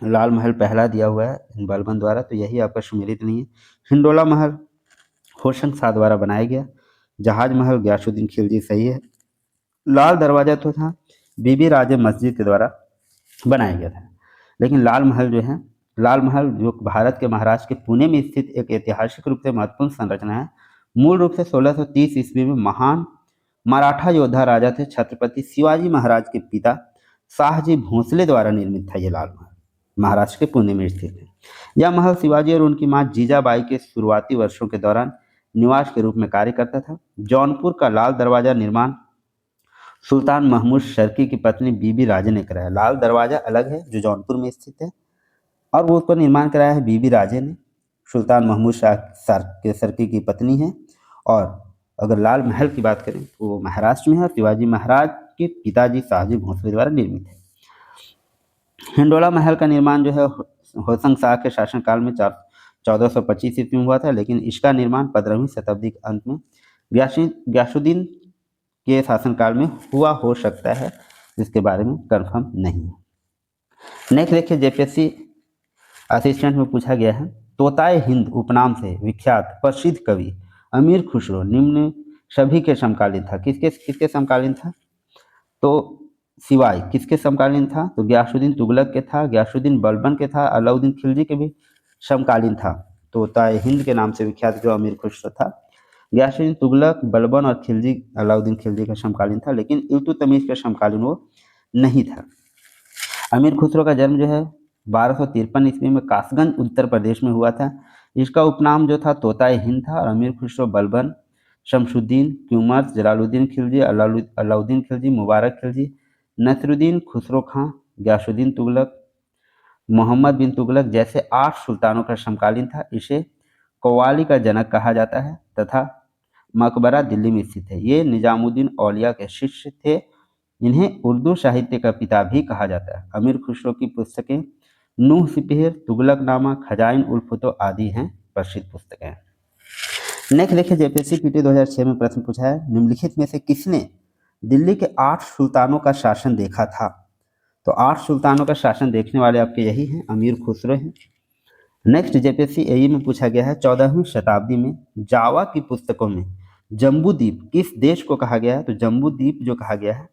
लाल महल पहला दिया हुआ है बलबन द्वारा, तो यही आपका सुमेलित नहीं है। हिंडोला महल होशंग शाह द्वारा बनाया गया। जहाज महल गयासुद्दीन खिलजी, सही है। लाल दरवाजा तो था बीबी राजे मस्जिद के द्वारा बनाया गया था। लेकिन लाल महल जो है, लाल महल जो भारत के महाराष्ट्र के पुणे में स्थित एक ऐतिहासिक रूप से महत्वपूर्ण संरचना है। मूल रूप से 1630 ईस्वी में महान मराठा योद्धा राजा थे छत्रपति शिवाजी महाराज के पिता शाहजी भोसले द्वारा निर्मित था। ये लाल महल महाराष्ट्र के पुणे में स्थित है। यह महल शिवाजी और उनकी मां जीजाबाई के शुरुआती वर्षों के दौरान निवास के रूप में कार्य करता था। जौनपुर का लाल दरवाजा निर्माण सुल्तान महमूद शर्की की पत्नी बीबी राजे ने कराया। लाल दरवाजा अलग है जो जौनपुर में स्थित है, और वो उसका निर्माण कराया है बीबी राजे ने। सुल्तान महमूद शाह शर्की की पत्नी है। और अगर लाल महल की बात करें तो वो महाराष्ट्र में है और शिवाजी महाराज के पिताजी शाहजी भोसले द्वारा निर्मित है। हिंडोला महल का निर्माण जो है होशंग शाह के शासनकाल में 1425 ईस्वी में हुआ था, लेकिन इसका निर्माण 15वीं शताब्दी के अंत में गयासुद्दीन के शासनकाल में हुआ हो सकता है, जिसके बारे में कंफर्म नहीं है। नेक्स्ट देखिए, जेपीएससी असिस्टेंट में पूछा गया है, तोताए हिंद उपनाम से विख्यात प्रसिद्ध कवि अमीर खुसरो निम्न सभी के समकालीन था। किसके किसके समकालीन था? तो सिवाय किसके समकालीन था? तो गयासुद्दीन तुगलक के था, गयासुद्दीन बलबन के था, अलाउद्दीन खिलजी के भी समकालीन था। तोताए हिंद के नाम से विख्यात जो अमीर खुसरो था, गयासुद्दीन तुगलक, बलबन और खिलजी, अलाउद्दीन खिलजी का समकालीन था, लेकिन इल्तुतमिश के समकालीन वो नहीं था। अमीर खुसरो का जन्म जो है 1253 ईस्वी में कासगंज उत्तर प्रदेश में हुआ था। इसका उपनाम जो था तोताए हिंद था। और अमीर खुसरो बलबन, शमसुद्दीन, क्यूमर्स, जलालुद्दीन खिलजी, अलाउद्दीन खिलजी, मुबारक खिलजी, नसरुद्दीन खुसरो खां, गयासुद्दीन तुगलक, मोहम्मद बिन तुगलक जैसे 8 सुल्तानों का समकालीन था। इसे कव्वाली का जनक कहा जाता है तथा मकबरा दिल्ली में स्थित है। ये निजामुद्दीन औलिया के शिष्य थे। इन्हें उर्दू साहित्य का पिता भी कहा जाता है। अमीर खुसरो की पुस्तकें नूह सिपहर, तुगलकनामा, खजाइन उल फुतूह आदि हैं प्रसिद्ध पुस्तकें। नेक्स्ट देखिए, जेपीएससी पीटी 2006 में प्रश्न पूछा है, निम्नलिखित में से किसने दिल्ली के 8 सुल्तानों का शासन देखा था? तो 8 सुल्तानों का शासन देखने वाले आपके यही हैं, अमीर खुसरो हैं। नेक्स्ट जेपीएससी एई में पूछा गया है, 14वीं शताब्दी में जावा की पुस्तकों में जम्बू द्वीप किस देश को कहा गया है? तो जम्बू द्वीप जो कहा गया है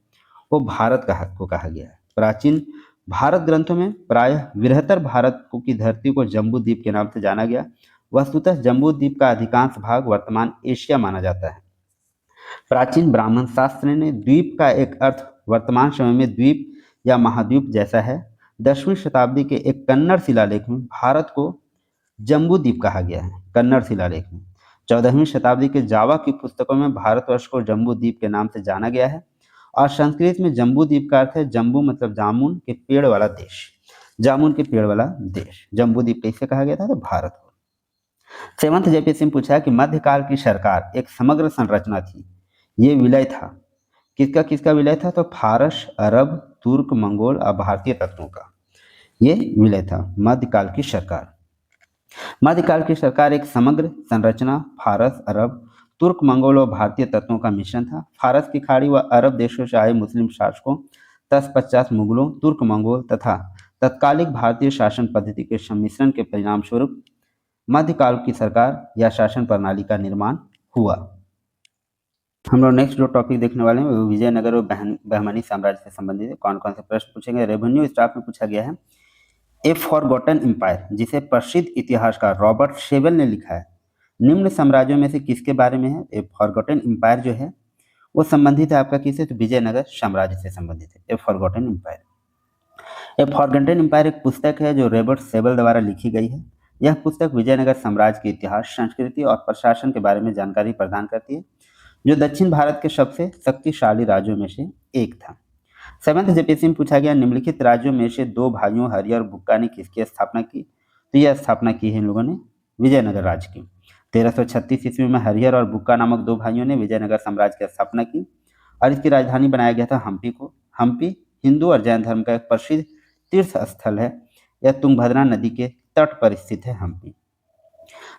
वो भारत को कहा गया है। प्राचीन भारत ग्रंथों में प्रायः बृहत्तर भारत की धरती को जम्बू द्वीप के नाम से जाना गया। वस्तुतः जम्बू द्वीप का अधिकांश भाग वर्तमान एशिया माना जाता है। प्राचीन ब्राह्मण शास्त्र ने द्वीप का एक अर्थ वर्तमान समय में द्वीप या महाद्वीप जैसा है। 10वीं शताब्दी के एक कन्नड़ शिलालेख में भारत को जम्बू द्वीप कहा गया है। कन्नड़ शिलालेख में 14वीं शताब्दी के जावा की पुस्तकों में भारतवर्ष को जम्बू द्वीप के नाम से जाना गया है। और संस्कृत में जम्बू द्वीप का अर्थ है, जम्बू मतलब जामुन के पेड़ वाला देश, जामुन के पेड़ वाला देश। जम्बू द्वीप कैसे कहा गया था? तो भारत को। 7th जेपीएससी में पूछा है कि मध्यकाल की सरकार एक समग्र संरचना थी। ये विलय था, किसका किसका विलय था? तो फारस, अरब, तुर्क, मंगोल और भारतीय तत्वों का ये विलय था। मध्यकाल की सरकार, मध्यकाल की सरकार एक समग्र संरचना फारस, अरब, तुर्क, मंगोल और भारतीय तत्वों का मिश्रण था। फारस की खाड़ी व अरब देशों से आए मुस्लिम शासकों, तत्पश्चात मुगलों, तुर्क, मंगोल तथा तत्कालिक भारतीय शासन पद्धति के सम्मिश्रण के परिणाम स्वरूप मध्यकाल की सरकार या शासन प्रणाली का निर्माण हुआ। हम लोग नेक्स्ट जो टॉपिक देखने वाले हैं वो विजयनगर और बहमनी साम्राज्य से संबंधित है। कौन कौन से प्रश्न पूछेंगे? रेवेन्यू स्टाफ में पूछा गया है, ए फॉरगॉटन एम्पायर, जिसे प्रसिद्ध इतिहासकार रॉबर्ट शेवेल ने लिखा है, निम्न साम्राज्यों में से किसके बारे में है? ए फॉरगॉटन एम्पायर जो है वो संबंधित है आपका किससे? तो विजयनगर साम्राज्य से संबंधित है ए फॉरगॉटन एम्पायर। ए फॉरगॉटन एम्पायर एक पुस्तक है जो रॉबर्ट शेवेल द्वारा लिखी गई है। यह पुस्तक विजयनगर साम्राज्य के इतिहास, संस्कृति और प्रशासन के बारे में जानकारी प्रदान करती है, जो दक्षिण भारत के सबसे शक्तिशाली राज्यों में से एक था। 7th जेपीएससी में पूछा गया, निम्नलिखित राज्यों में से 2 भाइयों हरिहर और बुक्का ने किसकी स्थापना की? तो यह स्थापना की है इन लोगों ने विजयनगर राज्य की। 1336 ईस्वी में हरिहर और बुक्का नामक 2 भाइयों ने विजयनगर साम्राज्य की स्थापना की और इसकी राजधानी बनाया गया था हम्पी को। हम्पी हिंदू और जैन धर्म का एक प्रसिद्ध तीर्थ स्थल है। यह तुंगभद्रा नदी के तट पर स्थित है।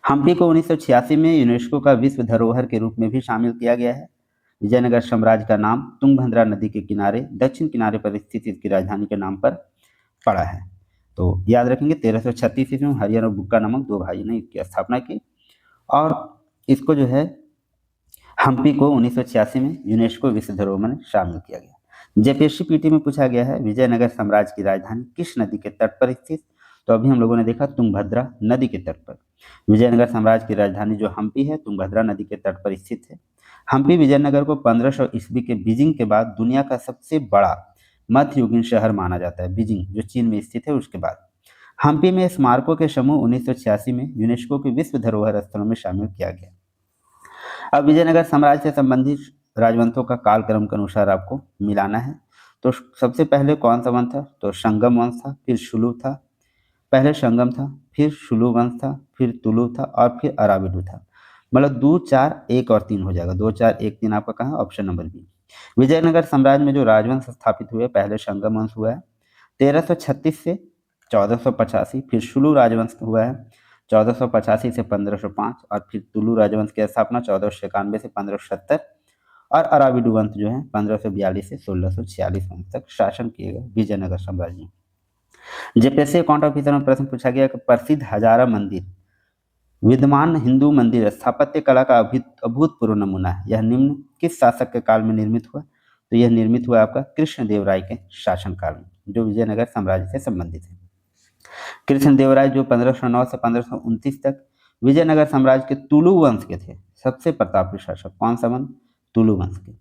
हम्पी को 1986 में यूनेस्को का विश्व धरोहर के रूप में भी शामिल किया गया है। विजयनगर साम्राज्य का नाम तुंगभद्रा नदी के किनारे दक्षिण किनारे पर स्थित इसकी राजधानी के नाम पर पड़ा है। तो याद रखेंगे 1336 ईस्वी में हरिहर और बुक्का नामक 2 भाई ने इसकी स्थापना की और इसको जो है हम्पी को 1986 में यूनेस्को विश्व धरोहर में शामिल किया गया। जेपीएससी पीटी में पूछा गया है, विजयनगर साम्राज्य की राजधानी किस नदी के तट पर स्थित? तो अभी हम लोगों ने देखा तुंगभद्रा नदी के तट पर। विजयनगर साम्राज्य की राजधानी जो हम्पी है तुंगभद्रा नदी के तट पर स्थित है। हम्पी विजयनगर को 1500 ईस्वी के बीजिंग के बाद दुनिया का सबसे बड़ा मध्ययुगीन शहर माना जाता है। बीजिंग जो चीन में स्थित है उसके बाद हम्पी में स्मारकों के समूह 1986 में यूनेस्को के विश्व धरोहर स्थलों में शामिल किया गया। अब विजयनगर साम्राज्य से संबंधित राजवंशों का कालक्रम के अनुसार आपको मिलाना है। तो सबसे पहले कौन सा वंश था? तो संगम वंश था, फिर शुलू था, पहले संगम था, फिर शुलू वंश था, फिर तुलु था और फिर अराबिडू था। मतलब 2 4 1 और 3 हो जाएगा। 2 4 1 3 आपका कहाँ? Option number B. विजयनगर साम्राज्य में जो राजवंश स्थापित हुए, पहले संगम वंश हुआ है 1336 से 1485, फिर शुलू राजवंश हुआ है 1485 से 1505 और फिर तुलु राजवंश की स्थापना 1491 से 1570 और अराबिडू वंश जो है 1542 से 1646 वंश तक शासन किए गए विजयनगर साम्राज्य में। जेपीएससी अकाउंट ऑफिसर में प्रश्न पूछा गया कि प्रसिद्ध हजारा मंदिर विद्यमान हिंदू मंदिर स्थापत्य कला का अभूतपूर्व नमूना है। यह निम्न किस शासक के काल में निर्मित हुआ? तो यह निर्मित हुआ आपका कृष्णदेवराय के शासनकाल में, जो विजयनगर साम्राज्य से संबंधित है। कृष्णदेवराय जो 1509 से 1529 तक विजयनगर साम्राज्य के तुलु वंश के थे, सबसे प्रतापी शासक। कौन सा वंश? तुलु वंश के।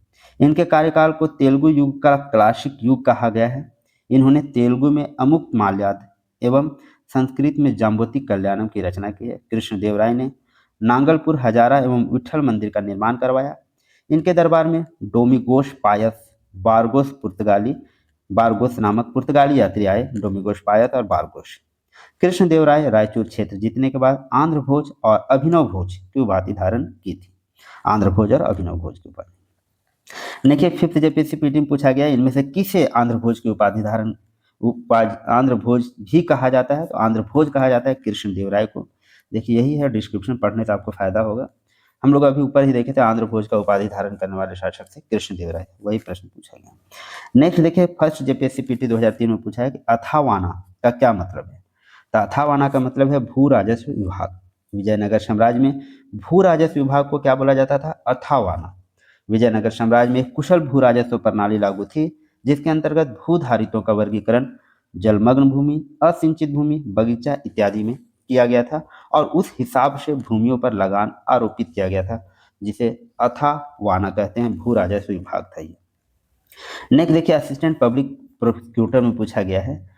इनके कार्यकाल को तेलुगु युग का क्लासिक युग कहा गया है। इन्होंने तेलुगु में अमुक्त माल्याद एवं संस्कृत में जाम्बोती कल्याणम की रचना की है। कृष्णदेवराय ने नांगलपुर हजारा एवं विठल मंदिर का निर्माण करवाया। इनके दरबार में डोमिगोस पायस बारगोस नामक पुर्तगाली यात्री आए। डोमिगोस पायस और बारगोस। कृष्णदेवराय रायचूर क्षेत्र जीतने के बाद आंध्र भोज और अभिनव भोज की उपाधि धारण की थी। आंध्र भोज और अभिनव भोज की उपाधि। देखिए 5th जेपीएससी पीटी में पूछा गया इनमें से किसे आंध्र भोज की उपाधि धारण आंध्र भोज भी कहा जाता है? तो आंध्र भोज कहा जाता है कृष्णदेवराय को। देखिए यही है, डिस्क्रिप्शन पढ़ने से आपको फायदा होगा। हम लोग अभी ऊपर ही देखे थे आंध्र भोज का उपाधि धारण करने वाले शासक से कृष्णदेवराय, वही प्रश्न पूछा गया। नेक्स्ट देखिए 1st जेपीएससी पीटी 2003 में पूछा है कि अथावाना का क्या मतलब है? तो अथावाना का मतलब है भू राजस्व विभाग। विजयनगर साम्राज्य में भू राजस्व विभाग को क्या बोला जाता था? अथावाना। विजयनगर साम्राज्य में कुशल भू राजस्व प्रणाली लागू थी, जिसके अंतर्गत भूधारितों का वर्गीकरण जलमग्न भूमि, असिंचित भूमि, बगीचा इत्यादि में किया गया था और उस हिसाब से भूमियों पर लगान आरोपित किया गया था, जिसे अथावाना कहते हैं। भू राजस्व विभाग था ये। नेक्स्ट देखिए असिस्टेंट पब्लिक प्रोसिक्यूटर में पूछा गया है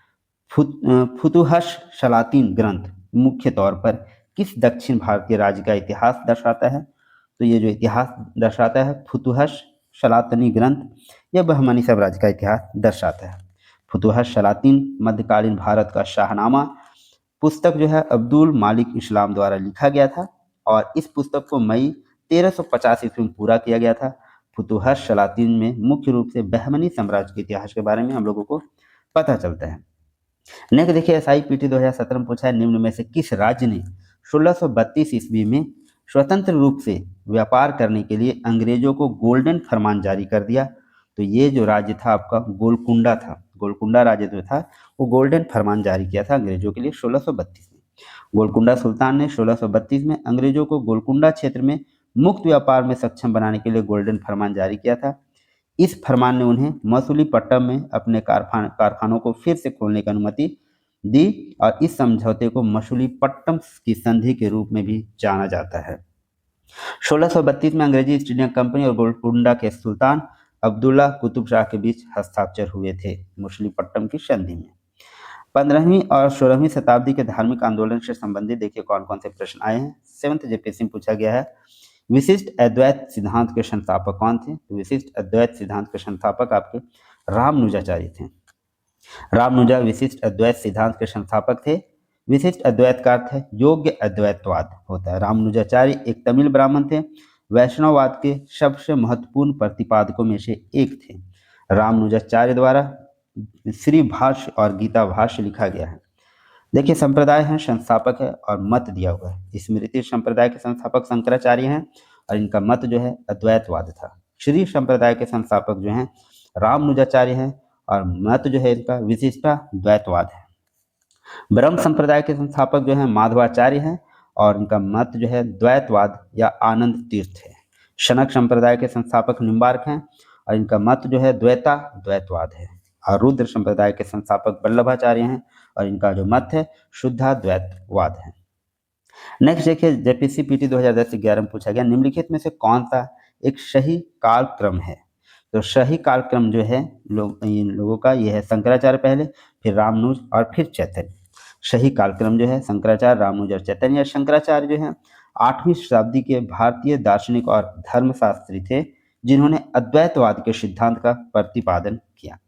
फुतुहश सलातीन ग्रंथ मुख्य तौर पर किस दक्षिण भारतीय राज्य का इतिहास दर्शाता है? तो ये जो इतिहास दर्शाता है फुतुहश सलातनी ग्रंथ, यह बहमनी साम्राज्य का इतिहास दर्शाता है। फुतुहश सलातीन मध्यकालीन भारत का शाहनामा पुस्तक जो है अब्दुल मालिक इस्लाम द्वारा लिखा गया था और इस पुस्तक को मई 1350 ईस्वी में पूरा किया गया था। फुतुहश सलातीन में मुख्य रूप से बहमनी साम्राज्य के इतिहास के बारे में हम लोगों को पता चलता है। नेक्स्ट देखिए SIPT 2017 में पूछा है निम्न में से किस राज्य ने 1632 ईस्वी में स्वतंत्र रूप से व्यापार करने के लिए अंग्रेजों को गोल्डन फरमान जारी कर दिया? तो ये जो राज्य था आपका गोलकुंडा था। गोलकुंडा राज्य जो था वो गोल्डन फरमान जारी किया था अंग्रेजों के लिए 1632 में। गोलकुंडा सुल्तान ने 1632 में अंग्रेजों को गोलकुंडा क्षेत्र में मुक्त व्यापार में सक्षम बनाने के लिए गोल्डन फरमान जारी किया था। इस फरमान ने उन्हें मसूलीपट्टनम में अपने कारखानों को फिर से खोलने की अनुमति दी और इस समझौते को मसूलीपट्टनम की संधि के रूप में भी जाना जाता है। 1632 में अंग्रेजी ईस्ट इंडिया कंपनी और गोलकुंडा के सुल्तान अब्दुल्ला कुतुब शाह के बीच हस्ताक्षर हुए थे मसूलीपट्टनम की संधि में। 15वीं और 16वीं शताब्दी के धार्मिक आंदोलन से संबंधित देखिए कौन कौन से प्रश्न आए हैं। 7th जेपीएससी में पूछा गया है विशिष्ट अद्वैत सिद्धांत के संस्थापक कौन थे? तो विशिष्ट अद्वैत सिद्धांत के संस्थापक आपके रामानुजाचार्य थे। रामानुजा विशिष्ट अद्वैत सिद्धांत के संस्थापक थे। विशिष्ट अद्वैत का अर्थ है योग्य अद्वैतवाद होता है। रामानुजाचार्य एक तमिल ब्राह्मण थे। वैष्णववाद के सबसे महत्वपूर्ण प्रतिपादकों में से एक थे। रामानुजाचार्य द्वारा श्री भाष्य और गीता भाष्य लिखा गया है। देखिए संप्रदाय है, संस्थापक है और मत दिया हुआ है। स्मृति संप्रदाय के संस्थापक शंकराचार्य हैं और इनका मत जो है अद्वैतवाद था। श्री संप्रदाय के संस्थापक जो हैं रामानुजाचार्य हैं और मत जो है इनका विशिष्टाद्वैतवाद है। ब्रह्म संप्रदाय के संस्थापक जो हैं माधवाचार्य हैं और इनका मत जो है द्वैतवाद या आनंद तीर्थ है। शनक संप्रदाय के संस्थापक निम्बार्क हैं और इनका मत जो है द्वैतवाद है। और रुद्र संप्रदाय के संस्थापक वल्लभाचार्य हैं और इनका जो मत है शुद्धाद्वैतवाद है। नेक्स्ट देखिए जेपीएससी पीटी 2010-11 में पूछा गया निम्नलिखित में से कौन सा एक सही कालक्रम है? तो सही कालक्रम जो है इन लोगों का यह है शंकराचार्य पहले, फिर रामानुज और फिर चैतन्य। सही कालक्रम जो है शंकराचार्य, रामानुज और चैतन्य। शंकराचार्य जो है 8वीं शताब्दी के भारतीय दार्शनिक और धर्मशास्त्री थे जिन्होंने अद्वैतवाद के सिद्धांत का प्रतिपादन किया।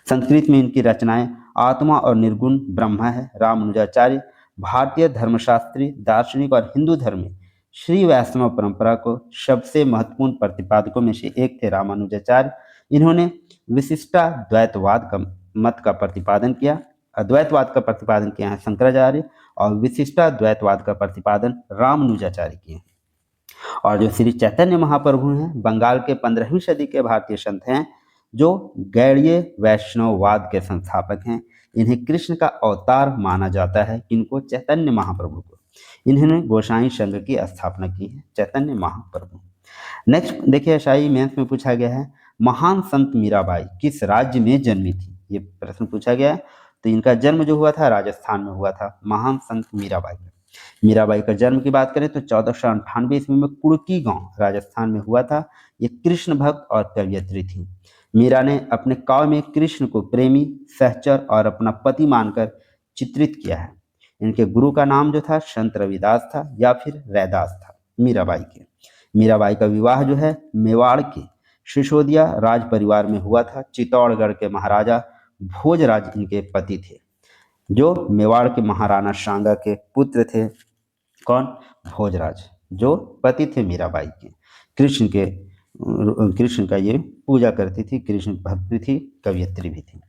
संस्कृत में इनकी रचनाएं आत्मा और निर्गुण ब्रह्म है। रामानुजाचार्य भारतीय धर्मशास्त्री, दार्शनिक और हिंदू धर्म में श्री वैष्णव परंपरा को सबसे महत्वपूर्ण प्रतिपादकों में से एक थे। रामानुजाचार्य इन्होंने विशिष्टाद्वैतवाद का मत का प्रतिपादन किया। अद्वैतवाद का प्रतिपादन किया है शंकराचार्य और विशिष्टाद्वैतवाद का प्रतिपादन रामानुजाचार्य किए हैं। और जो श्री चैतन्य महाप्रभु हैं बंगाल के 15वीं सदी के भारतीय संत हैं जो गैड़ीय वैष्णववाद के संस्थापक हैं। इन्हें कृष्ण का अवतार माना जाता है। इनको चैतन्य महाप्रभु को इन्होंने गोसाई संघ की स्थापना की है, चैतन्य महाप्रभु। नेक्स्ट देखिए शाही मेंस में पूछा गया है महान संत मीराबाई किस राज्य में जन्मी थी, ये प्रश्न पूछा गया है। तो इनका जन्म जो हुआ था राजस्थान में हुआ था, महान संत मीराबाई का। मीराबाई का जन्म की बात करें तो 1498 ईस्वी में कुड़की गांव राजस्थान में हुआ था। ये कृष्ण भक्त और कवयित्री थी। मीरा ने अपने काव्य में कृष्ण को प्रेमी, सहचर और अपना पति मानकर चित्रित किया है। इनके गुरु का नाम जो था संत रविदास था या फिर रैदास था मीराबाई के। मीराबाई का विवाह जो है मेवाड़ के सिसोदिया राज परिवार में हुआ था। चित्तौड़गढ़ के महाराजा भोजराज इनके पति थे जो मेवाड़ के महाराणा सांगा के पुत्र थे। कौन? भोजराज, जो पति थे मीराबाई के। कृष्ण का ये पूजा करती थी, कृष्ण भक्ति थी, कवयित्री भी थी।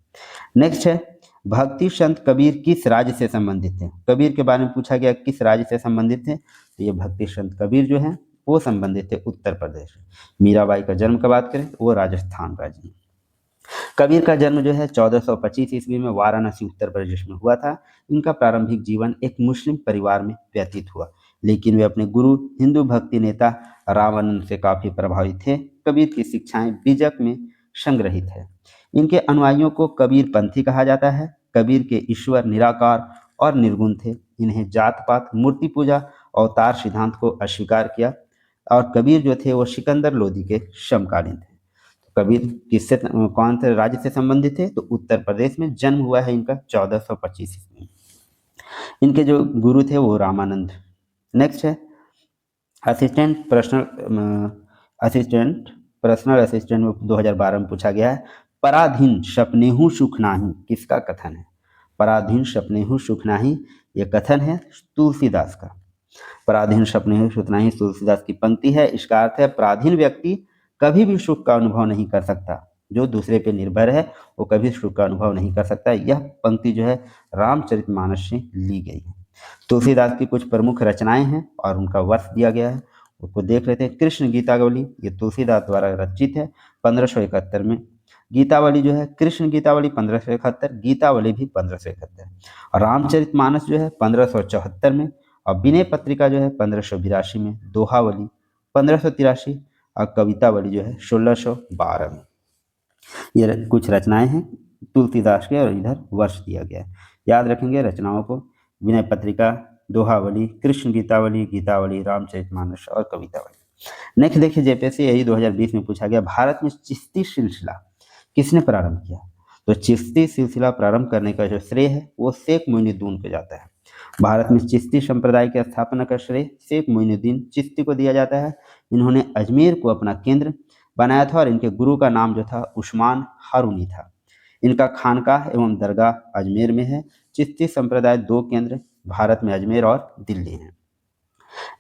नेक्स्ट है भक्ति संत कबीर किस राज्य से संबंधित थे। कबीर के बारे में पूछा गया किस राज्य से संबंधित थे, तो ये भक्ति संत कबीर जो है वो संबंधित थे उत्तर प्रदेश। मीराबाई का जन्म की बात करें वो राजस्थान राज्य में। कबीर का जन्म जो है 1425 ईस्वी में वाराणसी उत्तर प्रदेश में हुआ था। इनका प्रारंभिक जीवन एक मुस्लिम परिवार में व्यतीत हुआ, लेकिन वे अपने गुरु हिंदू भक्ति नेता रामानंद से काफी प्रभावित थे। कबीर की शिक्षाएं बीजक में संग्रहित है। इनके अनुयायियों को कबीर पंथी कहा जाता है। कबीर के ईश्वर निराकार और निर्गुण थे। इन्हें जात पात, मूर्ति पूजा, अवतार सिद्धांत को अस्वीकार किया और कबीर जो थे वो सिकंदर लोदी के समकालीन थे। कबीर किससे कौन से राज्य से संबंधित थे, तो उत्तर प्रदेश में जन्म हुआ है इनका 1425 में। इनके जो गुरु थे वो रामानंद। नेक्स्ट है पर्सनल असिस्टेंट में 2012 में पूछा गया है पराधीन सपनेहु सुख नाही किसका कथन है। पराधीन सपनेहु सुख नाही ये कथन है तुलसीदास का। पराधीन सपनेहु सुख नाही तुलसीदास की पंक्ति है। इसका अर्थ है पराधीन व्यक्ति कभी भी सुख का अनुभव नहीं कर सकता। जो दूसरे पे निर्भर है वो कभी सुख का अनुभव नहीं कर सकता। यह पंक्ति जो है रामचरितमानस से ली गई है। तुलसीदास की कुछ प्रमुख रचनाएं हैं और उनका वर्ष दिया गया है, उसको देख लेते हैं। कृष्ण गीतावली ये तुलसीदास द्वारा रचित है 1571 में। गीतावली जो है कृष्ण गीतावली 1571, गीतावली भी 1571। और रामचरितमानस जो है 1574 में और विनय पत्रिका जो है 1582 में। दोहावली 1583 और कवितावली जो है 1612 में। ये कुछ रचनाएं हैं तुलसीदास के और इधर वर्ष दिया गया है। याद रखेंगे रचनाओं को, विनय पत्रिका, दोहावली, कृष्ण गीतावली, गीतावली, रामचरितमानस और कवितावली। नेक्स्ट देखिए जेपीएससी यही 2020 में पूछा गया भारत में चिश्ती सिलसिला किसने प्रारंभ किया। तो चिश्ती सिलसिला प्रारंभ करने का जो श्रेय है वो शेख मोइनुद्दीन पे जाता है। भारत में चिश्ती संप्रदाय की स्थापना का श्रेय शेख मोइनुद्दीन चिश्ती को दिया जाता है। इन्होंने अजमेर को अपना केंद्र बनाया था और इनके गुरु का नाम जो था उस्मान हारूनी था। इनका खानकाह एवं दरगाह अजमेर में है। चिश्ती संप्रदाय 2 केंद्र भारत में अजमेर और दिल्ली हैं।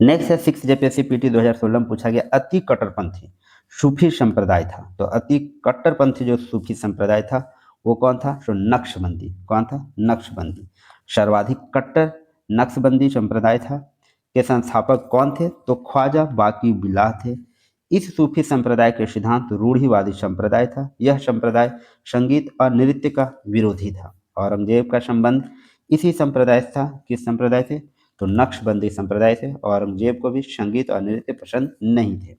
नेक्स्ट है 6 जेपीएससी पीटी 2016 में पूछा गया अति कट्टरपंथी सूफी संप्रदाय था। तो अति कट्टरपंथी जो सूफी संप्रदाय था वो कौन था, तो नक्शबंदी। कौन था, नक्शबंदी। सर्वाधिक कट्टर नक्शबंदी संप्रदाय था। के संस्थापक कौन थे, तो ख्वाजा बाकी बिल्लाह थे। इस सूफी संप्रदाय के सिद्धांत रूढ़िवादी संप्रदाय था। यह संप्रदाय संगीत और नृत्य का विरोधी था। औरंगजेब का संबंध इसी संप्रदाय से था। किस संप्रदाय से, तो नक्शबंदी संप्रदाय से। औरंगजेब को भी संगीत और नृत्य पसंद नहीं थे।